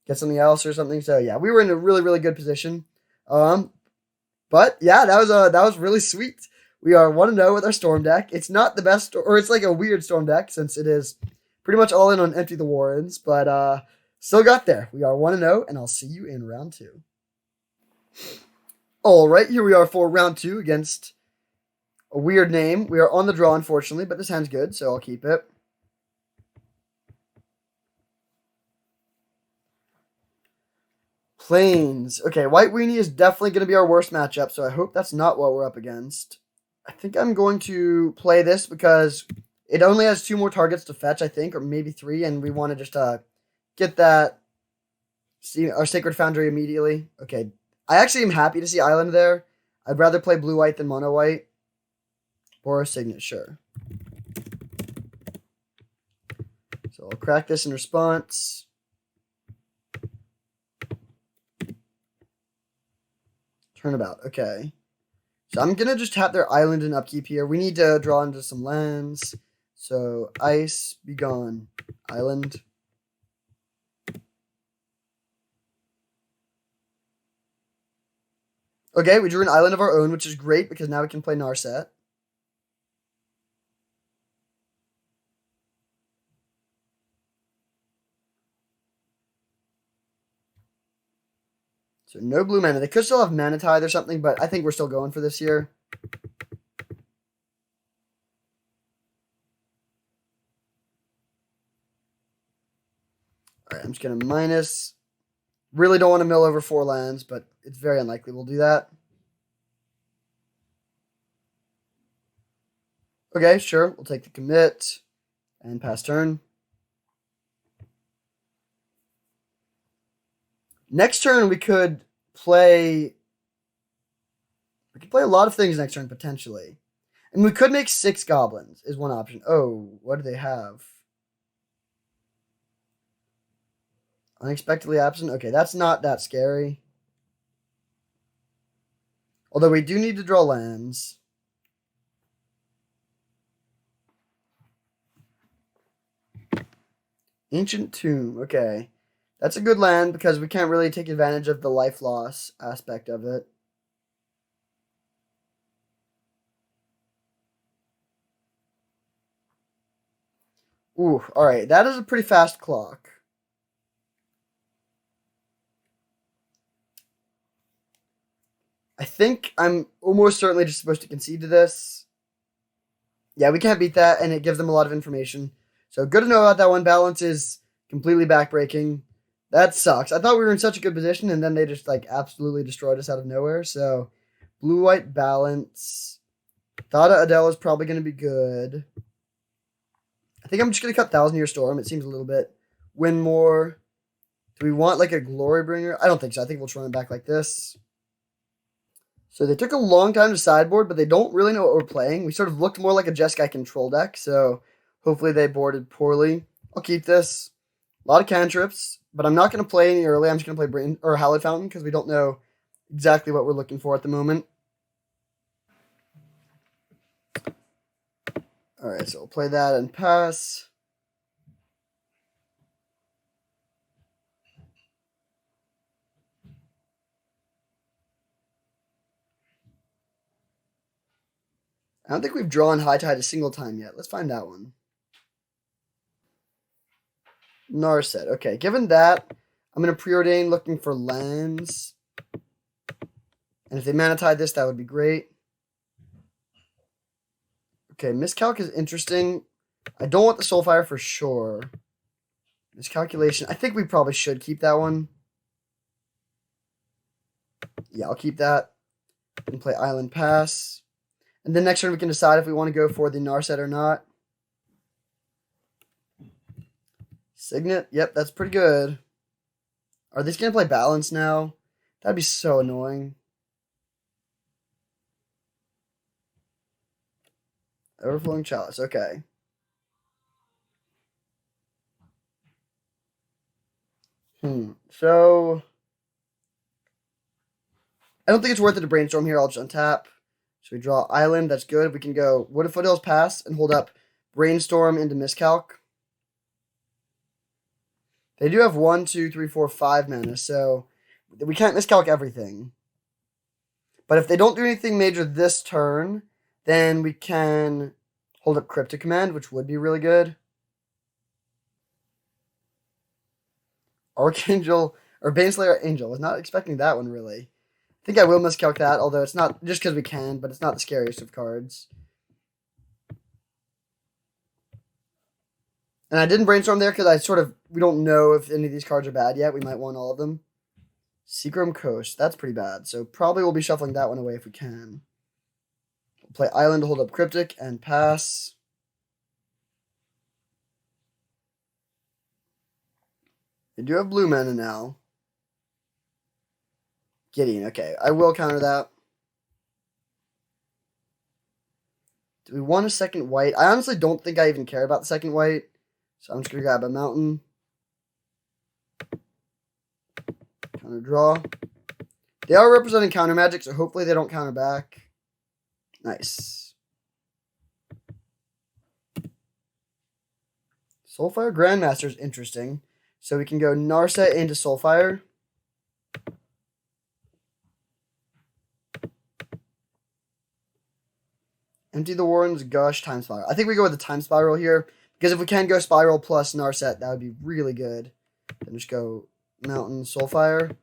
get something else or something. So yeah, we were in a really, really good position. But yeah, that was really sweet. We are 1-0 with our Storm deck. It's not the best, or it's like a weird Storm deck since it is pretty much all in on Empty the Warrens, but still got there. We are 1-0, and I'll see you in round 2. All right, here we are for round 2 against a weird name. We are on the draw, unfortunately, but this hand's good, so I'll keep it. Plains. Okay, White Weenie is definitely going to be our worst matchup, so I hope that's not what we're up against. I think I'm going to play this because it only has 2 more targets to fetch, I think, or maybe 3, and we want to just get that, see our Sacred Foundry immediately. Okay, I actually am happy to see Island there. I'd rather play blue-white than mono-white. Or a Signet, sure. So I'll crack this in response. Turnabout, okay. So I'm going to just tap their island and upkeep here. We need to draw into some lands. So ice, be gone. Island. Okay, we drew an island of our own, which is great because now we can play Narset. So no blue mana. They could still have Mana Tithe or something, but I think we're still going for this here. Alright, I'm just going to minus. Really don't want to mill over 4 lands, but it's very unlikely we'll do that. Okay, sure. We'll take the commit and pass turn. Next turn, we could play a lot of things next turn, potentially. And we could make 6 goblins, is one option. Oh, what do they have? Unexpectedly absent? Okay, that's not that scary. Although we do need to draw lands. Ancient Tomb, okay. That's a good land because we can't really take advantage of the life loss aspect of it. Ooh, alright. That is a pretty fast clock. I think I'm almost certainly just supposed to concede to this. Yeah, we can't beat that, and it gives them a lot of information. So good to know about that one. Balance is completely backbreaking. That sucks. I thought we were in such a good position, and then they just like absolutely destroyed us out of nowhere. So blue-white balance. Thought Adele is probably going to be good. I think I'm just going to cut Thousand Year Storm. It seems a little bit. Win more. Do we want like a Glory Bringer? I don't think so. I think we'll just run it back like this. So they took a long time to sideboard, but they don't really know what we're playing. We sort of looked more like a Jeskai control deck, so hopefully they boarded poorly. I'll keep this. A lot of cantrips, but I'm not going to play any early. I'm just going to play Hallowed Fountain because we don't know exactly what we're looking for at the moment. Alright, so we'll play that and pass. I don't think we've drawn High Tide a single time yet. Let's find that one. Narset. Okay, given that, I'm going to preordain looking for lands. And if they Mana Tide this, that would be great. Okay, Miscalc is interesting. I don't want the Soulfire for sure. Miscalculation. I think we probably should keep that one. Yeah, I'll keep that. And play Island Pass. And then next turn we can decide if we want to go for the Narset or not. Signet. Yep, that's pretty good. Are these going to play Balance now? That'd be so annoying. Overflowing Chalice. Okay. So I don't think it's worth it to brainstorm here. I'll just untap. So we draw Island. That's good. We can go Wood of Foothills Pass and hold up Brainstorm into Miscalc. They do have 1, 2, 3, 4, 5 mana, so we can't Miscalc everything. But if they don't do anything major this turn, then we can hold up Cryptic Command, which would be really good. Archangel, or Baneslayer Angel. I was not expecting that one, really. I think I will Miscalc that, although it's not just because we can, but it's not the scariest of cards. And I didn't brainstorm there because we don't know if any of these cards are bad yet. We might want all of them. Seagram Coast. That's pretty bad. So probably we'll be shuffling that one away if we can. We'll play Island to hold up Cryptic and pass. They do have blue mana now. Gideon. Okay, I will counter that. Do we want a second white? I honestly don't think I even care about the second white. So I'm just going to grab a mountain. Counter draw. They are representing counter magic, so hopefully they don't counter back. Nice. Soulfire Grandmaster is interesting. So we can go Narset into Soulfire. Empty the Warren's Gush, Time Spiral. I think we go with the Time Spiral here. Because if we can go Spiral plus Narset, that would be really good. Then just go Mountain, Soulfire.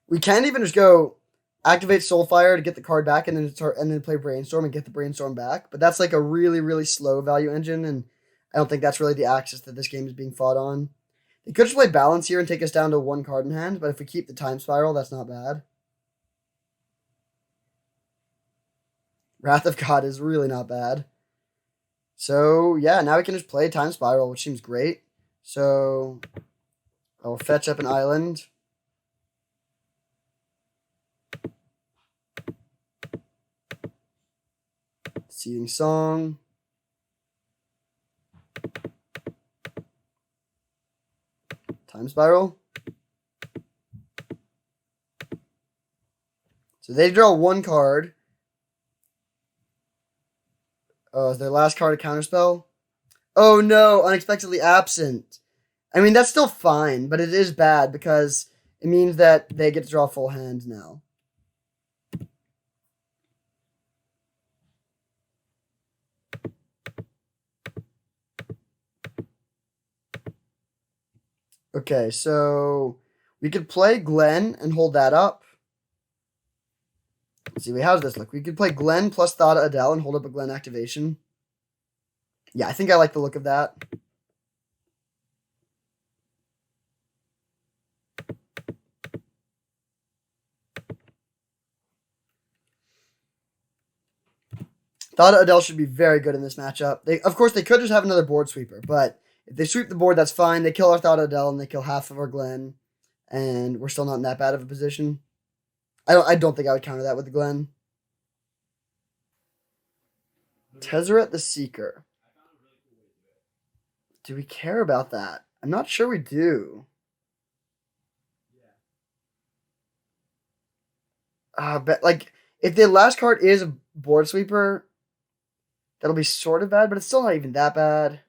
We can even just go activate Soulfire to get the card back and then play Brainstorm and get the Brainstorm back. But that's like a really, really slow value engine, and I don't think that's really the axis that this game is being fought on. They could just play Balance here and take us down to one card in hand, but if we keep the Time Spiral, that's not bad. Wrath of God is really not bad. So, yeah, now we can just play Time Spiral, which seems great. So, I'll fetch up an island. Seething Song. Time Spiral. So they draw one card. Oh, is their last card a counterspell? Oh no, Unexpectedly Absent. I mean, that's still fine, but it is bad because it means that they get to draw full hand now. Okay, so we could play Glenn and hold that up. Let's see, how does this look? We could play Glenn plus Thada Adele and hold up a Glenn activation. Yeah, I think I like the look of that. Thada Adele should be very good in this matchup. Of course, they could just have another board sweeper, but if they sweep the board, that's fine. They kill our Thada Adele and they kill half of our Glenn, and we're still not in that bad of a position. I don't think I would counter that with the Glenn. Tezzeret the Seeker. Do we care about that? I'm not sure we do. But like, if the last card is a board sweeper, that'll be sort of bad, but it's still not even that bad.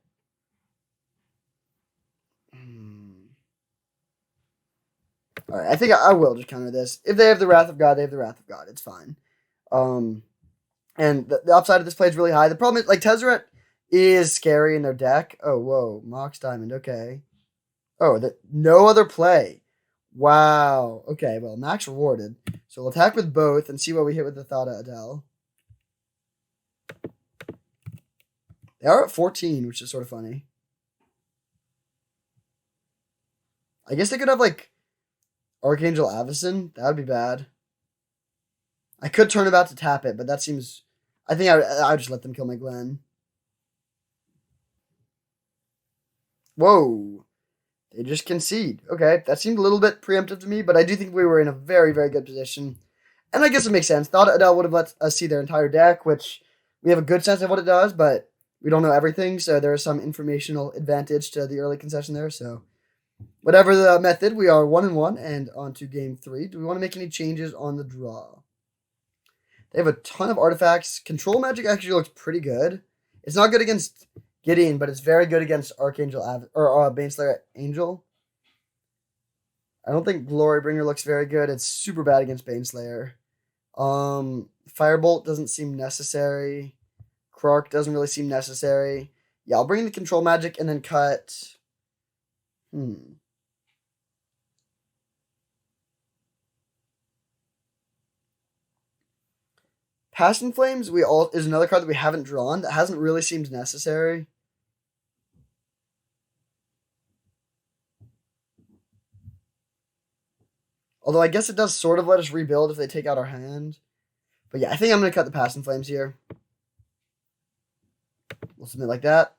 Alright, I think I will just counter this. If they have the Wrath of God, they have the Wrath of God. It's fine. And the upside of this play is really high. The problem is, like, Tezzeret is scary in their deck. Oh, whoa. Mox Diamond. Okay. Oh, no other play. Wow. Okay, well, max rewarded. So we'll attack with both and see what we hit with the Thada Adele. They are at 14, which is sort of funny. I guess they could have, like, Archangel Avacyn. That would be bad. I could turn about to tap it, but that seems... I think I would just let them kill my Glenn. Whoa. They just concede. Okay, that seemed a little bit preemptive to me, but I do think we were in a very, very good position. And I guess it makes sense. Thought Adele would have let us see their entire deck, which we have a good sense of what it does, but we don't know everything, so there is some informational advantage to the early concession there. So whatever the method, we are 1-1 and on to game 3. Do we want to make any changes on the draw? They have a ton of artifacts. Control magic actually looks pretty good. It's not good against Gideon, but it's very good against Archangel or Baneslayer Angel. I don't think Glorybringer looks very good. It's super bad against Baneslayer. Firebolt doesn't seem necessary. Krark doesn't really seem necessary. Yeah, I'll bring the control magic and then cut. Passion Flames is another card that we haven't drawn that hasn't really seemed necessary. Although I guess it does sort of let us rebuild if they take out our hand. But yeah, I think I'm going to cut the Passing Flames here. We'll submit like that.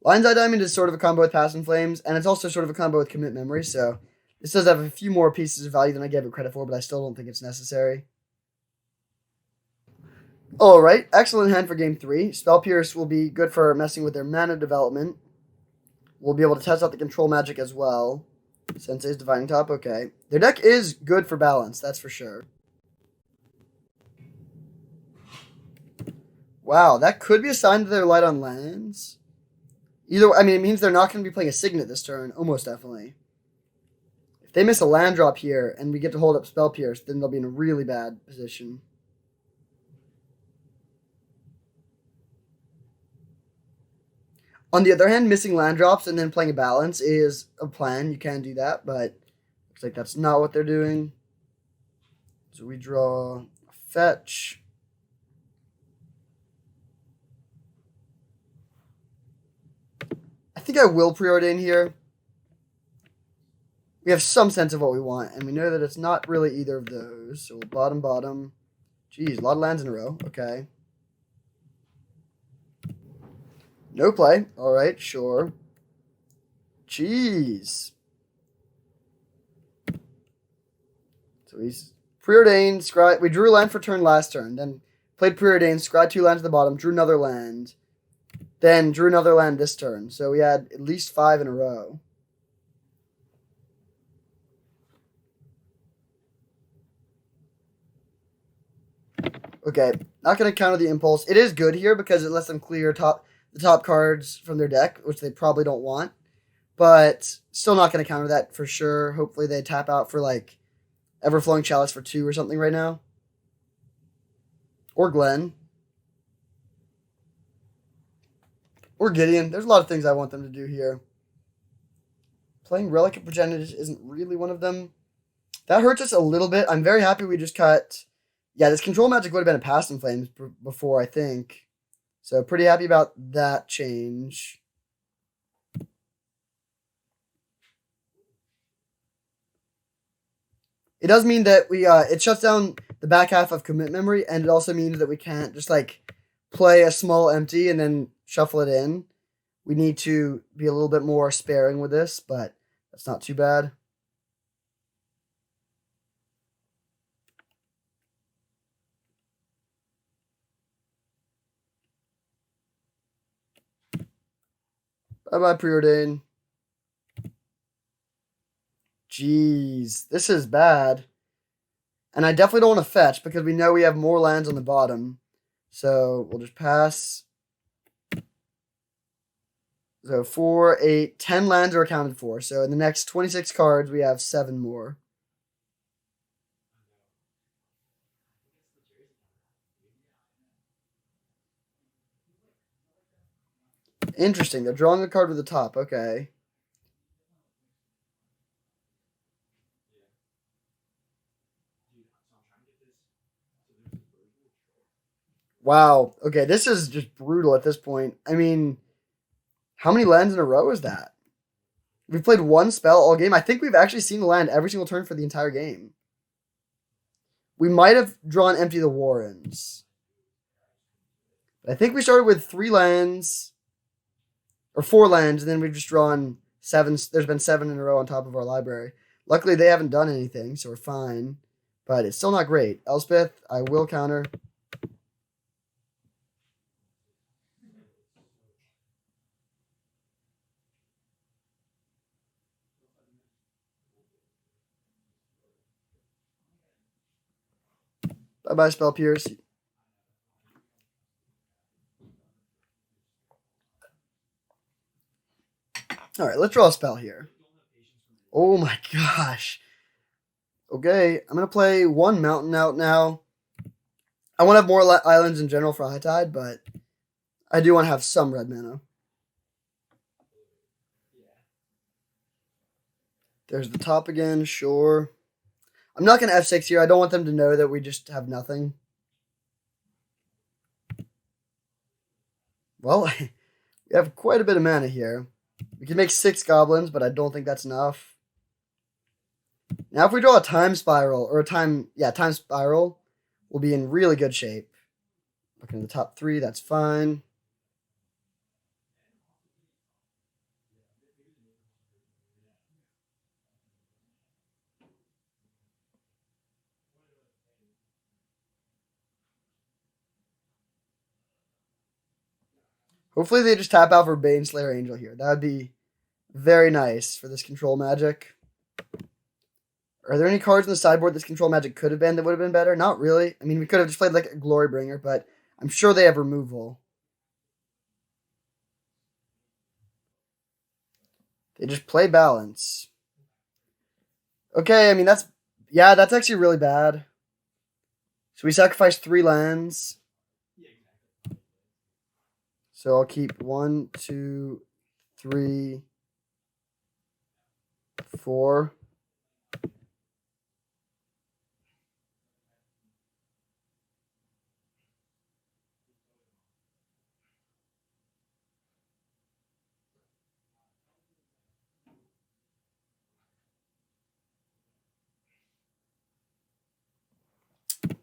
Lion's Eye Diamond is sort of a combo with Passing Flames, and it's also sort of a combo with Commit Memory, so this does have a few more pieces of value than I gave it credit for, but I still don't think it's necessary. Alright, excellent hand for game 3. Spell Pierce will be good for messing with their mana development. We'll be able to test out the control magic as well. Sensei's Divining Top, okay. Their deck is good for balance, that's for sure. Wow, that could be a sign that they're light on lands. Either, I mean, it means they're not going to be playing a Signet this turn, almost definitely. If they miss a land drop here and we get to hold up Spell Pierce, then they'll be in a really bad position. On the other hand, missing land drops and then playing a balance is a plan. You can do that, but looks like that's not what they're doing. So we draw a fetch. I think I will preordain here. We have some sense of what we want, and we know that it's not really either of those. So we'll bottom. Jeez, a lot of lands in a row. Okay. No play. All right, sure. Jeez. So he's preordained, scry. We drew a land for turn last turn, then played preordained, scry 2 lands at the bottom, drew another land, then drew another land this turn. So we had at least 5 in a row. Okay, not going to counter the impulse. It is good here because it lets them clear the top cards from their deck, which they probably don't want. But still not going to counter that for sure. Hopefully they tap out for like Everflowing Chalice for 2 or something right now. Or Glenn. Or Gideon. There's a lot of things I want them to do here. Playing Relic of Progenitus isn't really one of them. That hurts us a little bit. I'm very happy we just cut... Yeah, this control magic would have been a Passing Flames before, I think. So pretty happy about that change. It does mean that we it shuts down the back half of Commit Memory, and it also means that we can't just like play a small empty and then shuffle it in. We need to be a little bit more sparing with this, but that's not too bad. Bye-bye, Preordain. Jeez, this is bad. And I definitely don't want to fetch because we know we have more lands on the bottom. So we'll just pass. So 4, 8, 10 lands are accounted for. So in the next 26 cards, we have 7 more. Interesting. They're drawing a card with the top. Okay. Wow. Okay, this is just brutal at this point. I mean, how many lands in a row is that? We've played one spell all game. I think we've actually seen the land every single turn for the entire game. We might have drawn Empty the Warrens. I think we started with 3 lands, or 4 lands, and then we've just drawn 7. There's been 7 in a row on top of our library. Luckily, they haven't done anything, so we're fine. But it's still not great. Elspeth, I will counter. Bye-bye, Spell Pierce. Alright, let's draw a spell here. Oh my gosh. Okay, I'm going to play 1 mountain out now. I want to have more islands in general for High Tide, but I do want to have some red mana. There's the top again, sure. I'm not going to F6 here. I don't want them to know that we just have nothing. Well, we have quite a bit of mana here. We can make 6 goblins, but I don't think that's enough. Now if we draw a time spiral, or time spiral, we'll be in really good shape. Looking at the top 3, that's fine. Hopefully they just tap out for Baneslayer Angel here. That would be very nice for this control magic. Are there any cards in the sideboard this control magic could have been that would have been better? Not really. I mean, we could have just played like a Glorybringer, but I'm sure they have removal. They just play balance. Okay, I mean, that's actually really bad. So we sacrifice 3 lands. So I'll keep 1, 2, 3, 4.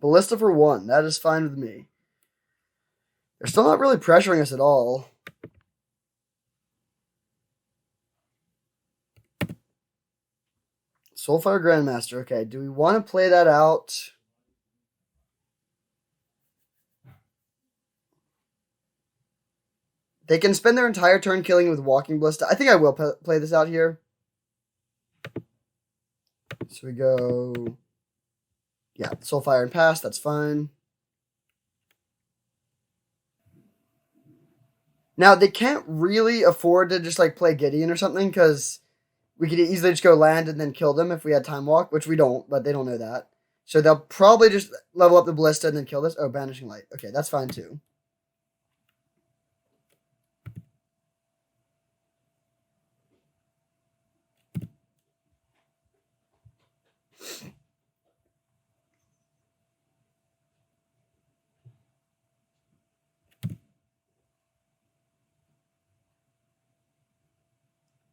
Ballista for 1. That is fine with me. They're still not really pressuring us at all. Soulfire Grandmaster. Okay, do we want to play that out? They can spend their entire turn killing with Walking Ballista. I think I will play this out here. So we go... Yeah, Soulfire and pass. That's fine. Now, they can't really afford to just, like, play Gideon or something, because we could easily just go land and then kill them if we had Time Walk, which we don't, but they don't know that. So they'll probably just level up the Ballista and then kill this. Oh, Banishing Light. Okay, that's fine, too.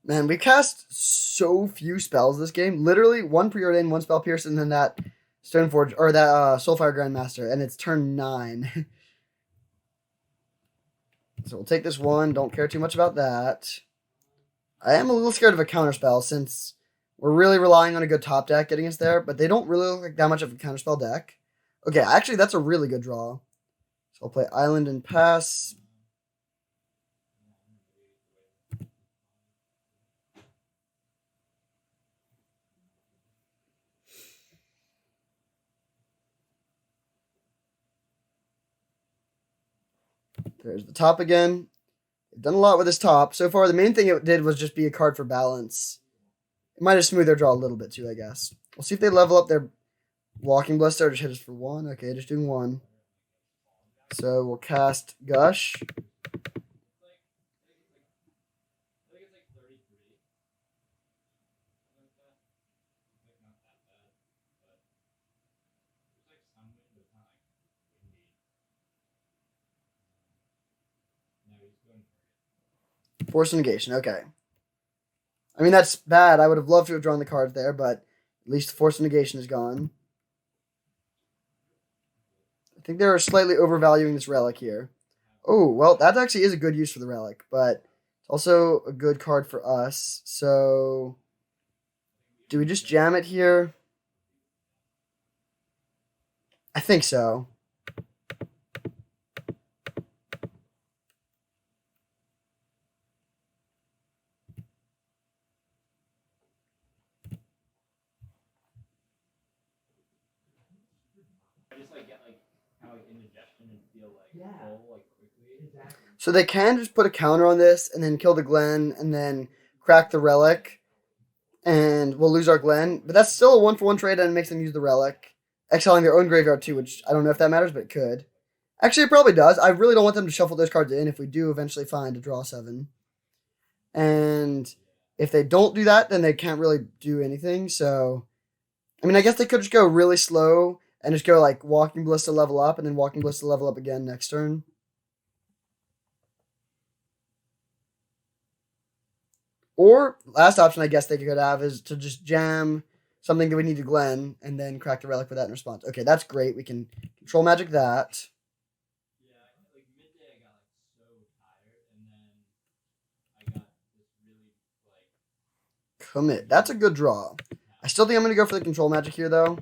Man, we cast so few spells this game. Literally, 1 Preordain, 1 Spell Pierce, and then that Stoneforge, or that Soulfire Grandmaster, and it's turn 9. So we'll take this 1. Don't care too much about that. I am a little scared of a counterspell since we're really relying on a good top deck getting us there, but they don't really look like that much of a counterspell deck. Okay, actually, that's a really good draw. So I'll play Island and pass. There's the top again. They've done a lot with this top. So far, the main thing it did was just be a card for balance. It might have smoothed their draw a little bit too, I guess. We'll see if they level up their Walking Ballista or just hit us for 1. Okay, just doing 1. So we'll cast Gush. Force Negation, okay. I mean, that's bad. I would have loved to have drawn the card there, but at least the Force Negation is gone. I think they're slightly overvaluing this relic here. Oh, well, that actually is a good use for the relic, but it's also a good card for us. So, do we just jam it here? I think so. So they can just put a counter on this and then kill the Glen and then crack the relic and we'll lose our Glen. But that's still a 1-for-1 trade and it makes them use the relic. Exiling their own graveyard too, which I don't know if that matters, but it could. Actually, it probably does. I really don't want them to shuffle those cards in if we do eventually find a draw 7. And if they don't do that, then they can't really do anything. So, I mean, I guess they could just go really slow and just go like Walking Ballista level up and then Walking Ballista level up again next turn. Or last option I guess they could have is to just jam something that we need to Glen, and then crack the relic with that in response. Okay, that's great. We can control magic that. Commit. That's a good draw. I still think I'm going to go for the control magic here, though.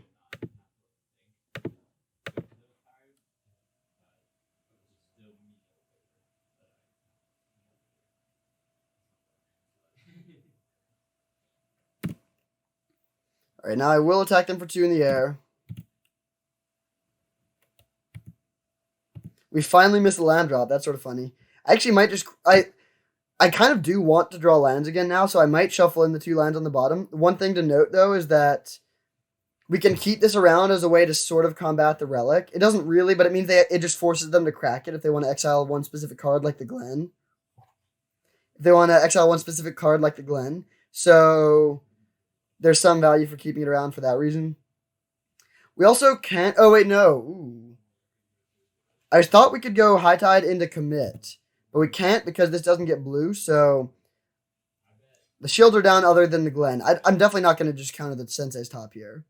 All right, now I will attack them for 2 in the air. We finally missed the land drop. That's sort of funny. I actually might just... I kind of do want to draw lands again now, so I might shuffle in the 2 lands on the bottom. One thing to note, though, is that we can keep this around as a way to sort of combat the relic. It doesn't really, but it means it just forces them to crack it if they want to exile one specific card like the Glen. If they want to exile one specific card like the Glen. So there's some value for keeping it around for that reason. We also can't... Oh, wait, no. Ooh. I thought we could go High Tide into Commit. But we can't because this doesn't get blue, so the shields are down other than the Glen. I'm definitely not going to just counter the Sensei's top here.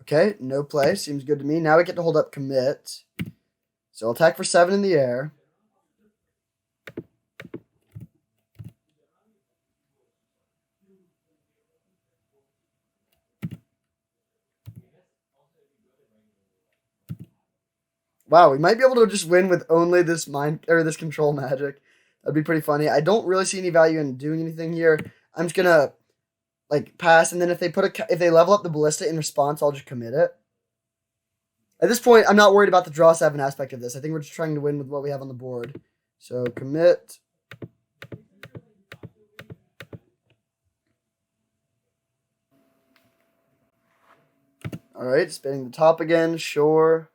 Okay, no play. Seems good to me. Now we get to hold up Commit. So I'll attack for 7 in the air. Wow, we might be able to just win with only this this control magic. That'd be pretty funny. I don't really see any value in doing anything here. I'm just gonna pass, and then if they level up the ballista in response, I'll just commit it. At this point, I'm not worried about the draw 7 aspect of this. I think we're just trying to win with what we have on the board. So commit. All right, spinning the top again. Sure.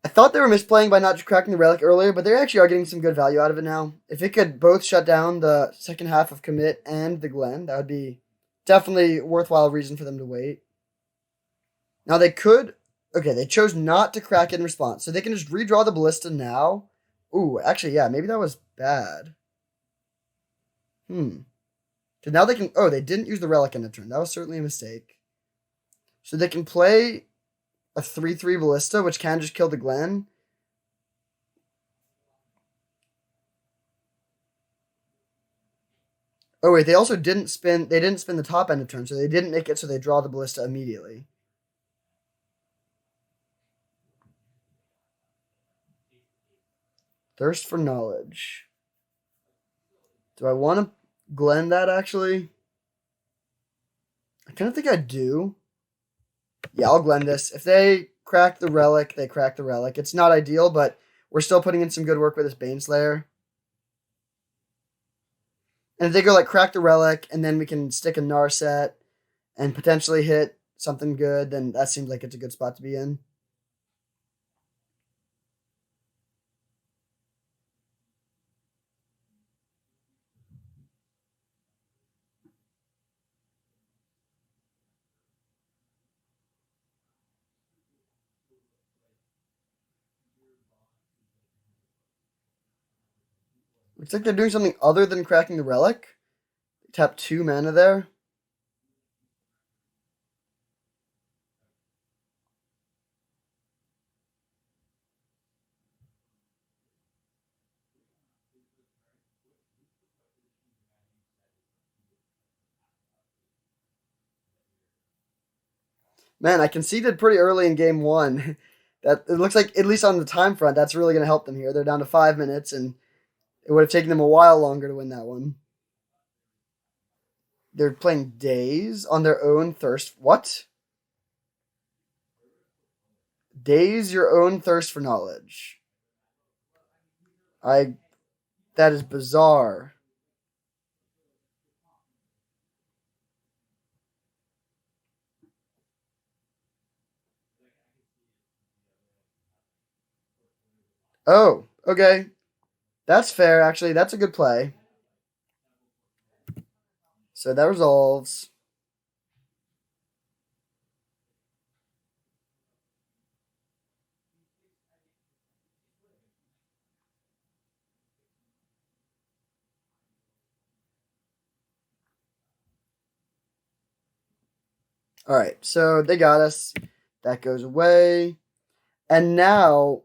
I thought they were misplaying by not just cracking the relic earlier, but they actually are getting some good value out of it now. If it could both shut down the second half of Commit and the Glen, that would be definitely a worthwhile reason for them to wait. Now they could... Okay, they chose not to crack it in response, so they can just redraw the ballista now. Ooh, actually, yeah, maybe that was bad. Because now they can... Oh, they didn't use the relic in the turn. That was certainly a mistake. So they can play a 3/3 ballista, which can just kill the Glen. Oh wait, they also didn't spin. They didn't spin the top end of turn, so they didn't make it. So they draw the ballista immediately. Thirst for knowledge. Do I want to Glen that actually? I kind of think I do. Yeah, I'll Glen this. If they crack the relic, they crack the relic. It's not ideal, but we're still putting in some good work with this Baneslayer. And if they go crack the relic, and then we can stick a Narset and potentially hit something good, then that seems like it's a good spot to be in. Looks like they're doing something other than cracking the relic. Tap 2 mana there. Man, I conceded pretty early in game 1. That it looks like, at least on the time front, that's really going to help them here. They're down to 5 minutes, and it would have taken them a while longer to win that one. They're playing Daze on their own thirst. What? Daze your own thirst for knowledge. That is bizarre. Oh, okay. That's fair, actually. That's a good play. So that resolves. Alright, so they got us. That goes away. And now,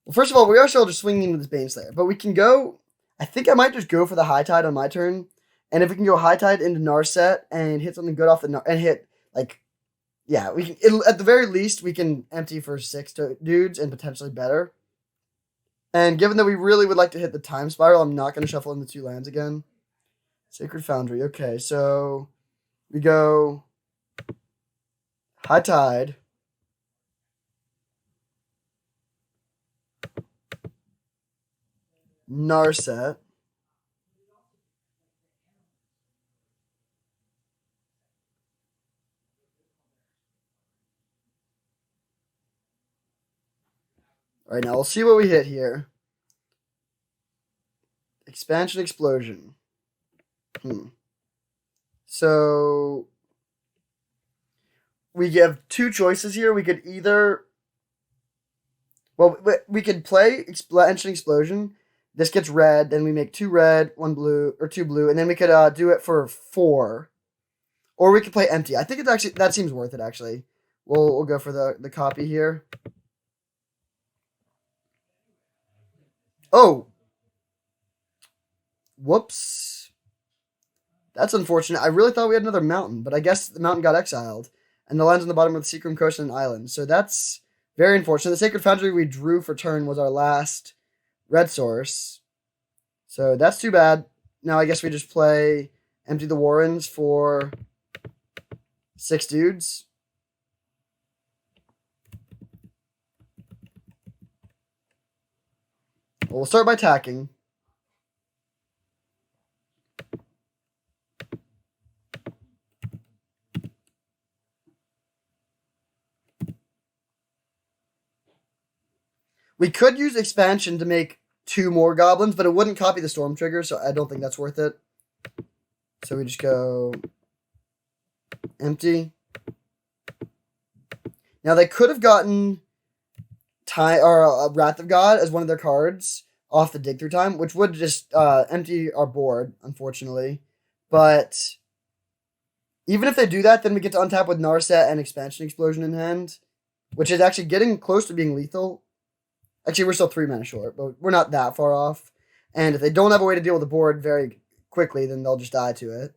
well, first of all, we are still just swinging with this Baneslayer, but we can go, I think I might just go for the High Tide on my turn, and if we can go High Tide into Narset and hit something good off the, and hit, like, yeah, we can, at the very least, we can empty for 6 dudes and potentially better. And given that we really would like to hit the Time Spiral, I'm not going to shuffle in the 2 lands again. Sacred Foundry, okay, so we go High Tide. Narset. All right, now we'll see what we hit here. Expansion Explosion. So we have 2 choices here. We could either, well, we could play Expansion Explosion. This gets red, then we make 2 red, 1 blue, or 2 blue, and then we could do it for 4. Or we could play empty. I think it's actually, that seems worth it, actually. We'll go for the copy here. Oh! Whoops. That's unfortunate. I really thought we had another mountain, but I guess the mountain got exiled. And the lands on the bottom of the Seacrum Coast and Island. So that's very unfortunate. The Sacred Foundry we drew for turn was our last red source. So that's too bad. Now I guess we just play Empty the Warrens for 6 dudes. Well, we'll start by attacking. We could use expansion to make 2 more goblins, but it wouldn't copy the storm trigger, so I don't think that's worth it. So we just go empty. Now they could have gotten Wrath of God as one of their cards off the dig through time, which would just empty our board, unfortunately. But even if they do that, then we get to untap with Narset and Expansion Explosion in hand, which is actually getting close to being lethal. Actually, we're still 3 mana short, but we're not that far off. And if they don't have a way to deal with the board very quickly, then they'll just die to it.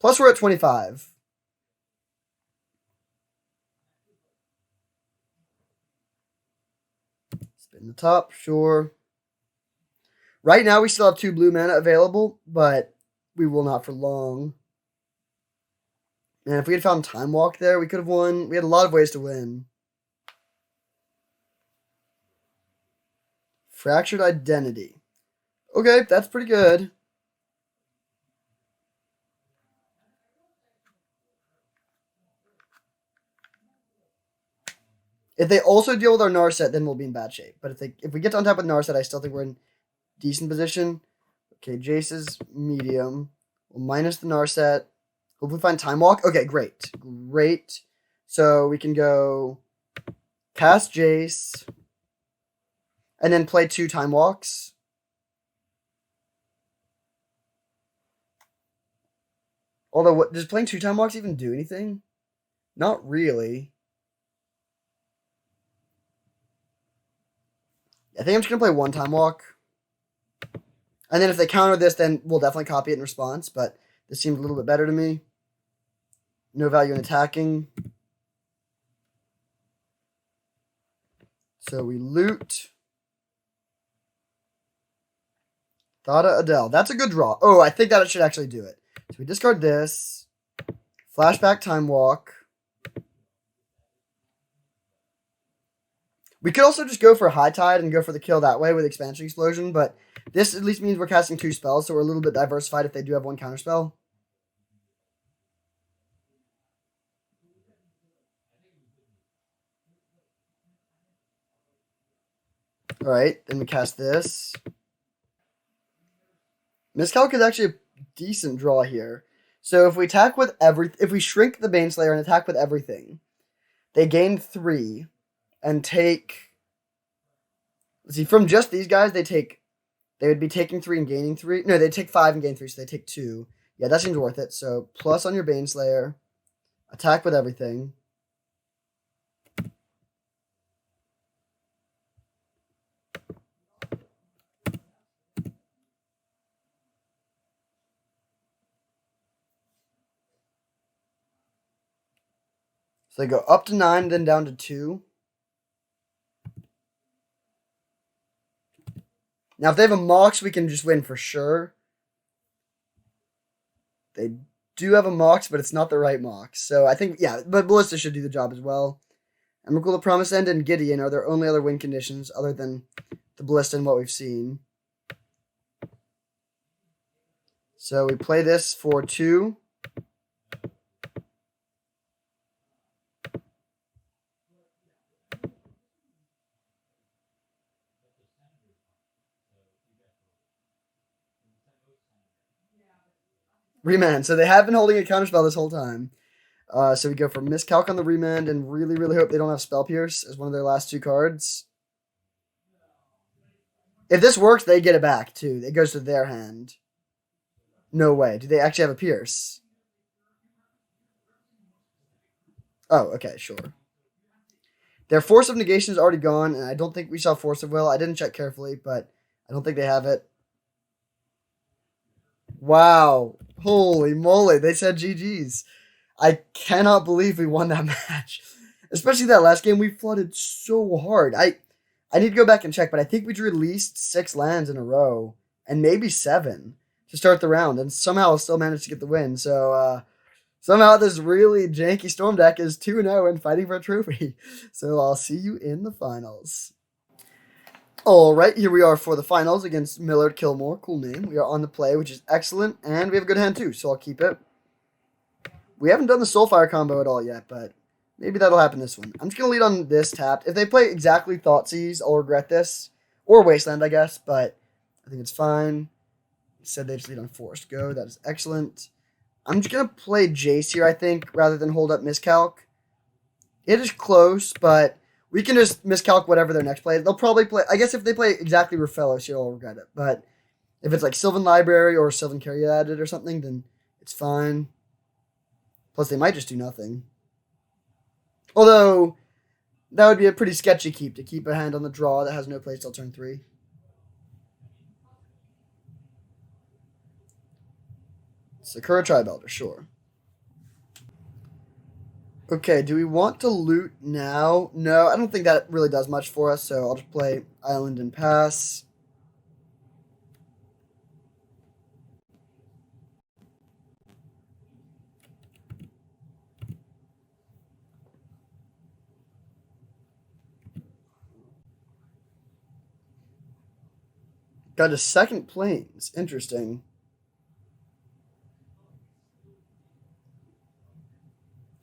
Plus, we're at 25. Spin the top, sure. Right now, we still have 2 blue mana available, but we will not for long. And if we had found Time Walk there, we could have won. We had a lot of ways to win. Fractured Identity. Okay, that's pretty good. If they also deal with our Narset, then we'll be in bad shape. But if we get to untap with Narset, I still think we're in decent position. Okay, Jace's medium. We'll minus the Narset. Hopefully find Time Walk. Okay, great. Great. So we can go cast Jace. And then play 2 Time Walks. Although, does playing 2 Time Walks even do anything? Not really. I think I'm just going to play 1 Time Walk. And then if they counter this, then we'll definitely copy it in response. But this seemed a little bit better to me. No value in attacking. So we loot. Thada Adele. That's a good draw. Oh, I think that should actually do it. So we discard this. Flashback Time Walk. We could also just go for High Tide and go for the kill that way with Expansion Explosion, but this at least means we're casting 2 spells, so we're a little bit diversified if they do have 1 counterspell. Alright, then we cast this. Miscalc is actually a decent draw here. So if we attack with if we shrink the Baneslayer and attack with everything, they gain 3 and take. Let's see, from just these guys, they would be taking 3 and gaining 3. No, they take 5 and gain 3, so they take 2. Yeah, that seems worth it. So plus on your Baneslayer, Attack with everything. So they go up to 9, then down to 2. Now, if they have a Mox, we can just win for sure. They do have a Mox, but it's not the right Mox. So I think, yeah, but Ballista should do the job as well. Emrakul, the Promised End, and Gideon are their only other win conditions other than the Ballista and what we've seen. So we play this for 2. Remand. So they have been holding a counterspell this whole time. So we go for Miscalc on the Remand and really, really hope they don't have Spell Pierce as one of their last 2 cards. If this works, they get it back, too. It goes to their hand. No way. Do they actually have a Pierce? Oh, okay, sure. Their Force of Negation is already gone, and I don't think we saw Force of Will. I didn't check carefully, but I don't think they have it. Wow. Holy moly. They said GG's. I cannot believe we won that match. Especially that last game. We flooded so hard. I need to go back and check, but I think we drew at least 6 lands in a row. And maybe 7 to start the round. And somehow still managed to get the win. So, somehow this really janky Storm deck is 2-0 and fighting for a trophy. So I'll see you in the finals. Alright, here we are for the finals against Millard Kilmore. Cool name. We are on the play, which is excellent. And we have a good hand too, so I'll keep it. We haven't done the Soulfire combo at all yet, but maybe that'll happen this one. I'm just going to lead on this tapped. If they play exactly Thoughtseize, I'll regret this. Or Wasteland, I guess, but I think it's fine. He said they just lead on Forced Go. That is excellent. I'm just going to play Jace here, I think, rather than hold up Miscalc. It is close, but we can just Miscalc whatever their next play. They'll probably play... I guess if they play exactly Raphellos here, I'll regret it. But if it's like Sylvan Library or Sylvan Caryatid or something, then it's fine. Plus, they might just do nothing. Although, that would be a pretty sketchy keep, to keep a hand on the draw that has no place till turn 3. Sakura Tribelder, sure. Okay, do we want to loot now? No, I don't think that really does much for us, so I'll just play Island and pass. Got a second Plains. Interesting.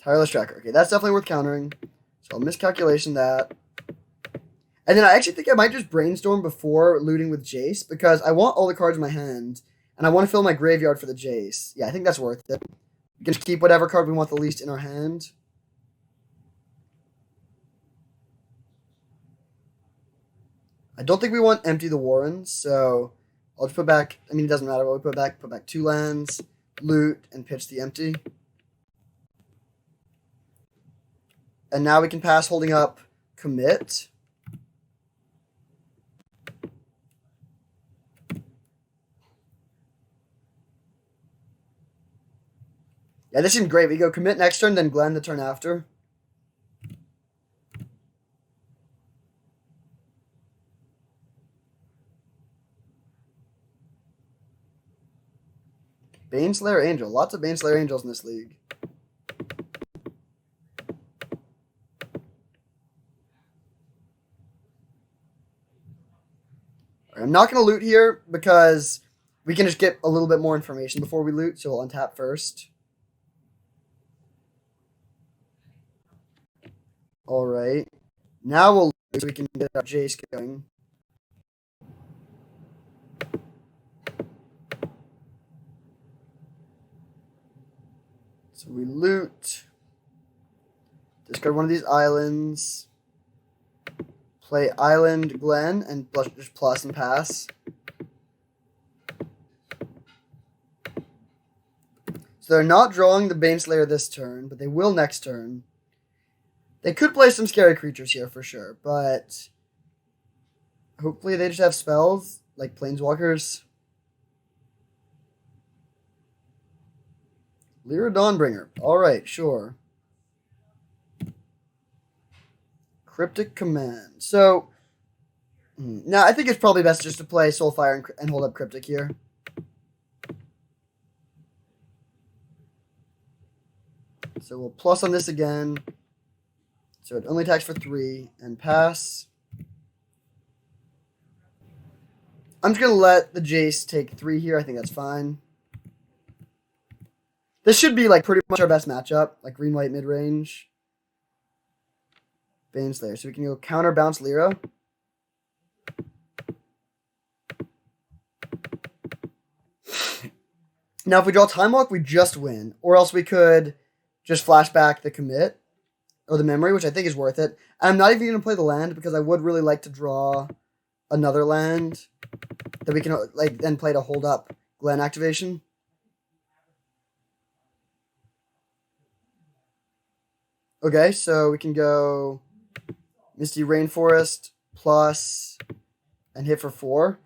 Tireless Tracker. Okay, that's definitely worth countering. So I'll miscalculation that. And then I actually think I might just brainstorm before looting with Jace, because I want all the cards in my hand, and I want to fill my graveyard for the Jace. Yeah, I think that's worth it. We can just keep whatever card we want the least in our hand. I don't think we want empty the Warrens, so I'll just put back, I mean, it doesn't matter what we put back 2 lands, loot, and pitch the empty. And now we can pass holding up commit. Yeah, this seems great. We go commit next turn, then Glenn the turn after. Baneslayer Angel. Lots of Baneslayer Angels in this league. Right, I'm not going to loot here because we can just get a little bit more information before we loot, so we'll untap first. Alright. Now we'll loot so we can get our Jace going. So we loot. Discard one of these islands. Play Island Glen and just plus and pass. So So they're not drawing the Baneslayer this turn, but they will next turn. They could play some scary creatures here for sure, but hopefully they just have spells like Planeswalkers. Lyra Dawnbringer. Alright, sure. Cryptic Command. So, now I think it's probably best just to play Soulfire and hold up Cryptic here. So we'll plus on this again. So it only attacks for 3 and pass. I'm just going to let the Jace take 3 here. I think that's fine. This should be like pretty much our best matchup. Like green-white mid-range. Baneslayer. So we can go counterbounce Lyra. Now if we draw Time Walk, we just win. Or else we could just flash back the commit. Or the memory, which I think is worth it. And I'm not even going to play the land because I would really like to draw another land that we can like then play to hold up Glen activation. Okay, so we can go Misty Rainforest plus and hit for 4.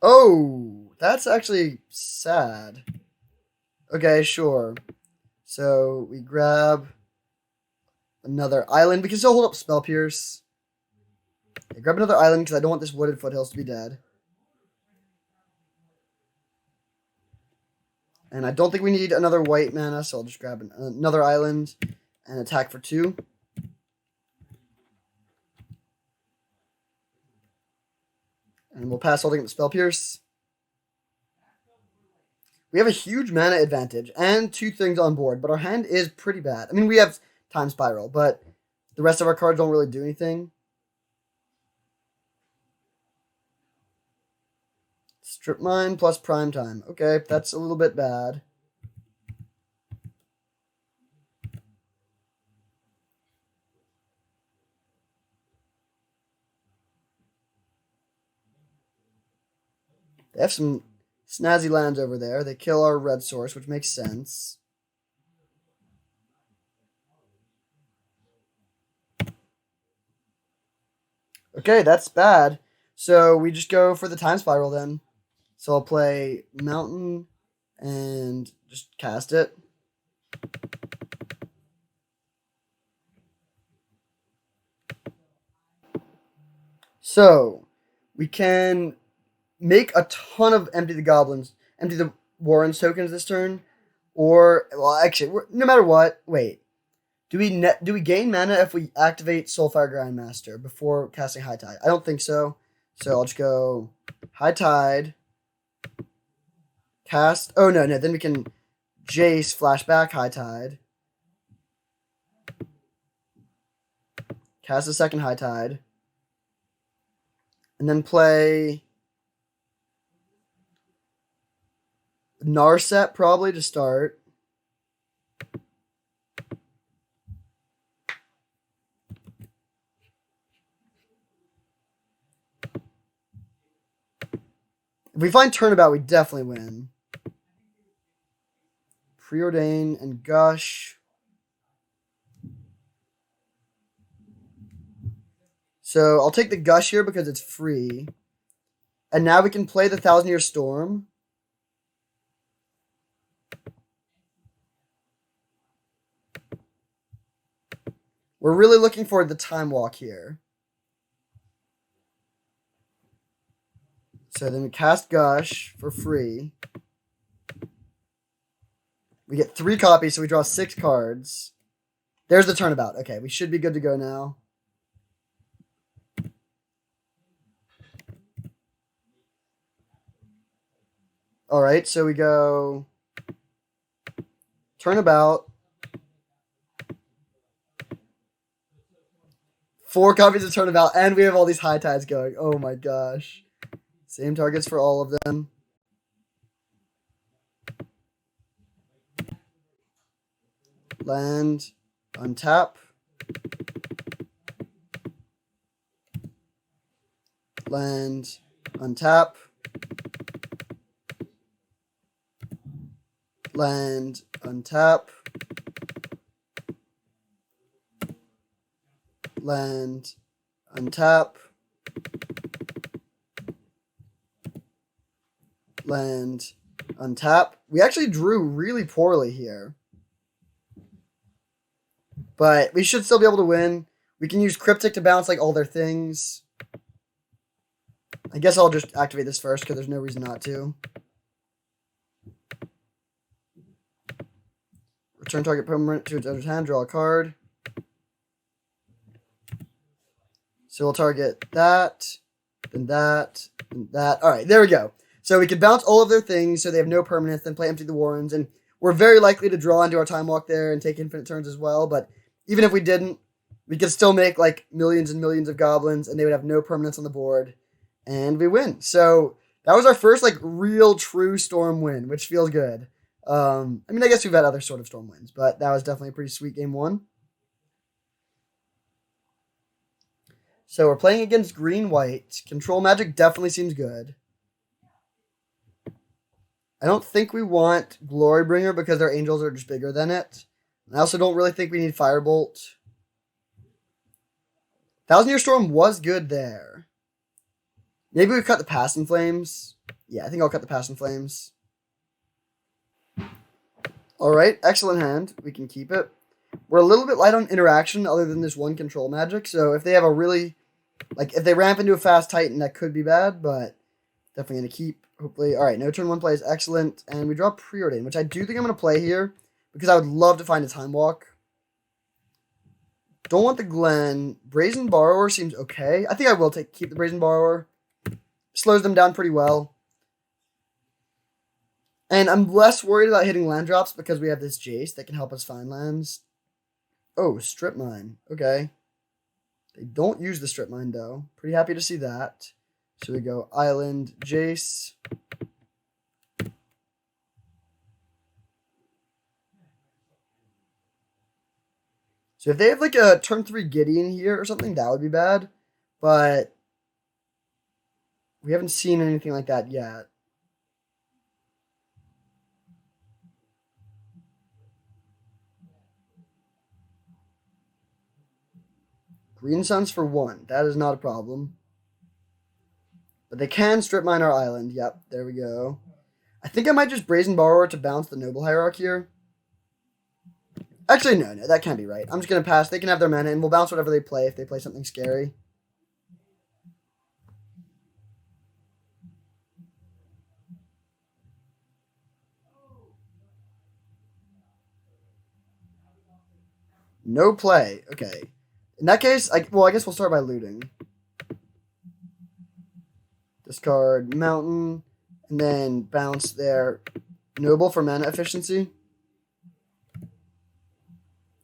Oh, that's actually sad. Okay, sure. So we grab another island. We can still hold up Spell Pierce. Okay, grab another island because I don't want this Wooded Foothills to be dead. And I don't think we need another white mana, so I'll just grab another island and attack for 2. And we'll pass holding up the Spell Pierce. We have a huge mana advantage and 2 things on board, but our hand is pretty bad. I mean, we have Time Spiral, but the rest of our cards don't really do anything. Strip Mine plus Prime Time. Okay, that's a little bit bad. They have some snazzy lands over there. They kill our red source, which makes sense. Okay, that's bad. So we just go for the Time Spiral then. So I'll play Mountain and just cast it. So we can make a ton of Empty the Warrens tokens this turn. Or, well, actually, no matter what, wait. Do we gain mana if we activate Soulfire Grandmaster before casting High Tide? I don't think so. So I'll just go High Tide. Cast. Oh, no. Then we can Jace flashback High Tide. Cast a second High Tide. And then play Narset probably to start. If we find Turnabout, we definitely win. Preordain and Gush. So I'll take the Gush here because it's free. And now we can play the 1,000-Year Storm. We're really looking for the Time Walk here. So then we cast Gush for free. We get 3 copies, so we draw 6 cards. There's the Turnabout. Okay, we should be good to go now. Alright, so we go Turnabout. 4 copies of Turnabout, and we have all these High Tides going. Oh my gosh. Same targets for all of them. Land, untap. Land, untap. land, untap, land, untap, land, untap. We actually drew really poorly here, but we should still be able to win. We can use Cryptic to bounce like all their things. I guess I'll just activate this first because there's no reason not to. Return target permanent to its owner's hand, draw a card. So we'll target that, then that, and that. All right, there we go. So we could bounce all of their things so they have no permanence, then play Empty the Warrens. And we're very likely to draw into our Time Walk there and take infinite turns as well. But even if we didn't, we could still make like millions and millions of goblins and they would have no permanence on the board. And we win. So that was our first like real true Storm win, which feels good. I mean, I guess we've had other sort of Storm wins, but that was definitely a pretty sweet game one. So we're playing against green-white. Control Magic definitely seems good. I don't think we want Glorybringer because their angels are just bigger than it. I also don't really think we need Firebolt. Thousand Year Storm was good there. Maybe we cut the Passing Flames. Yeah, I think I'll cut the Passing Flames. Alright, excellent hand. We can keep it. We're a little bit light on interaction other than this one control magic. So if they have a really... Like, if they ramp into a fast Titan, that could be bad, but definitely going to keep, hopefully. Alright, no turn 1 play is excellent. And we draw Preordain, which I do think I'm going to play here because I would love to find a Time Walk. Don't want the Glen. Brazen Borrower seems okay. I think I will keep the Brazen Borrower. Slows them down pretty well. And I'm less worried about hitting land drops because we have this Jace that can help us find lands. Oh, Strip Mine. Okay. They don't use the Strip Mine, though. Pretty happy to see that. So we go Island, Jace. So if they have like a turn 3 Gideon here or something, that would be bad. But we haven't seen anything like that yet. Green Suns for 1. That is not a problem. But they can strip mine our island. Yep, there we go. I think I might just Brazen Borrower to bounce the Noble Hierarch here. Actually, no, that can't be right. I'm just going to pass. They can have their mana, and we'll bounce whatever they play if they play something scary. No play. Okay. In that case, I guess we'll start by looting. Discard Mountain, and then bounce their Noble for mana efficiency.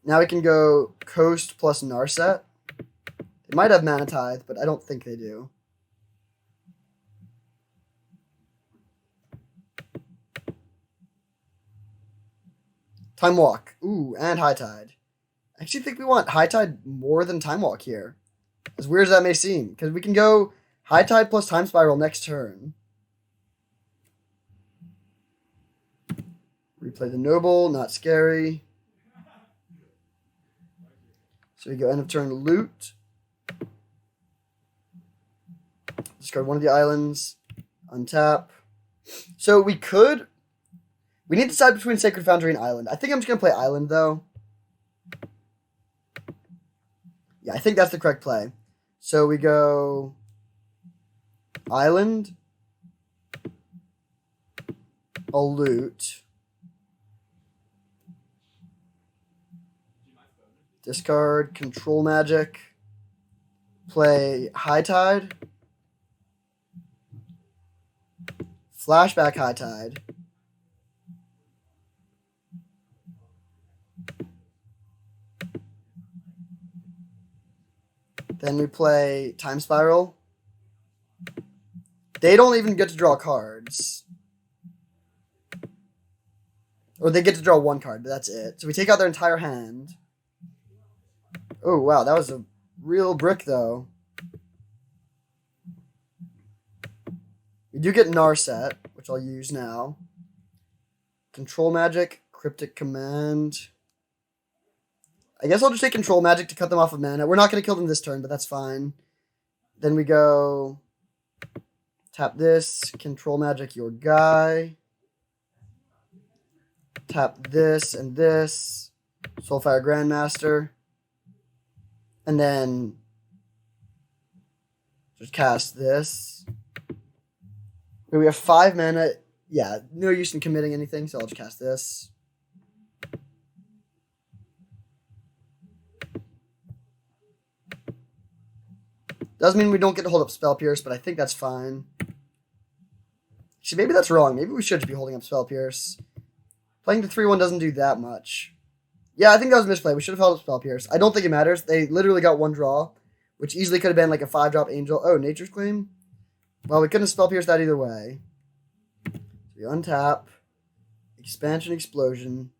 Now we can go Coast plus Narset. They might have Mana Tithe, but I don't think they do. Time Walk. Ooh, and High Tide. I actually think we want High Tide more than Time Walk here. As weird as that may seem. Because we can go High Tide plus Time Spiral next turn. Replay the Noble, not scary. So we go end of turn loot. Discard one of the islands. Untap. So we need to decide between Sacred Foundry and Island. I think I'm just going to play Island, though. Yeah, I think that's the correct play. So we go Island. I'll loot. Discard Control Magic. Play High Tide. Flashback High Tide. Then we play Time Spiral. They don't even get to draw cards. Or they get to draw one card, but that's it. So we take out their entire hand. Oh, wow, that was a real brick, though. We do get Narset, which I'll use now. Control Magic, Cryptic Command. I guess I'll just take Control Magic to cut them off of mana. We're not going to kill them this turn, but that's fine. Then we go tap this, Control Magic your guy. Tap this and this, Soulfire Grandmaster. And then just cast this. We have 5 mana. Yeah, no use in committing anything, so I'll just cast this. Doesn't mean we don't get to hold up Spell Pierce, but I think that's fine. Actually, maybe that's wrong. Maybe we should just be holding up Spell Pierce. Playing the 3-1 doesn't do that much. Yeah, I think that was a misplay. We should have held up Spell Pierce. I don't think it matters. They literally got 1 draw, which easily could have been like a 5-drop Angel. Oh, Nature's Claim? Well, we couldn't have Spell Pierce that either way. So we untap. Expansion, Explosion.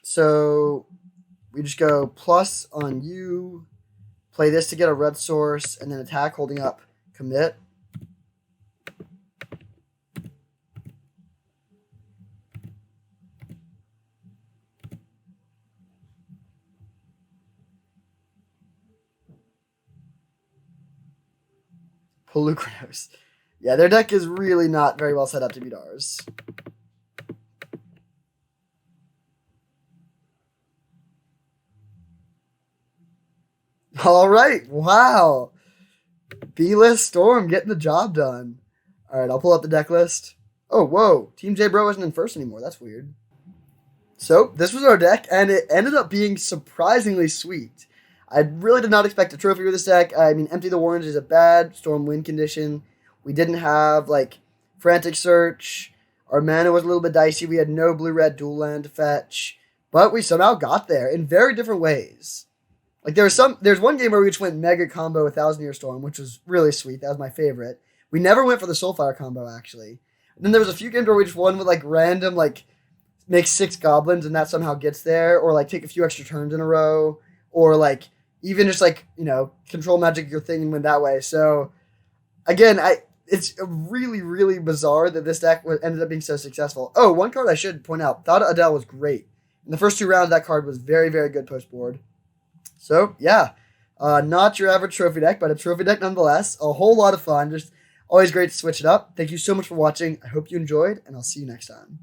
So we just go plus on you. Play this to get a red source, and then attack, holding up, commit. Polukranos. Yeah, their deck is really not very well set up to beat ours. All right, wow. B-list Storm getting the job done. All right, I'll pull up the deck list. Oh, whoa. Team J Bro isn't in first anymore. That's weird. So, this was our deck, and it ended up being surprisingly sweet. I really did not expect a trophy with this deck. I mean, Empty the Orange is a bad Storm win condition. We didn't have, like, Frantic Search. Our mana was a little bit dicey. We had no blue-red dual land to fetch. But we somehow got there in very different ways. Like, there's one game where we just went mega combo 1,000 Year Storm, which was really sweet. That was my favorite. We never went for the Soulfire combo, actually. And then there was a few games where we just won with, like, random, like, make 6 goblins and that somehow gets there. Or, like, take a few extra turns in a row. Or, like, even just, like, you know, control magic your thing and win that way. So, again, it's really, really bizarre that this deck ended up being so successful. Oh, one card I should point out. Thought Adele was great. In the first 2 rounds, that card was very, very good post-board. So, yeah, not your average trophy deck, but a trophy deck nonetheless. A whole lot of fun. Just always great to switch it up. Thank you so much for watching. I hope you enjoyed, and I'll see you next time.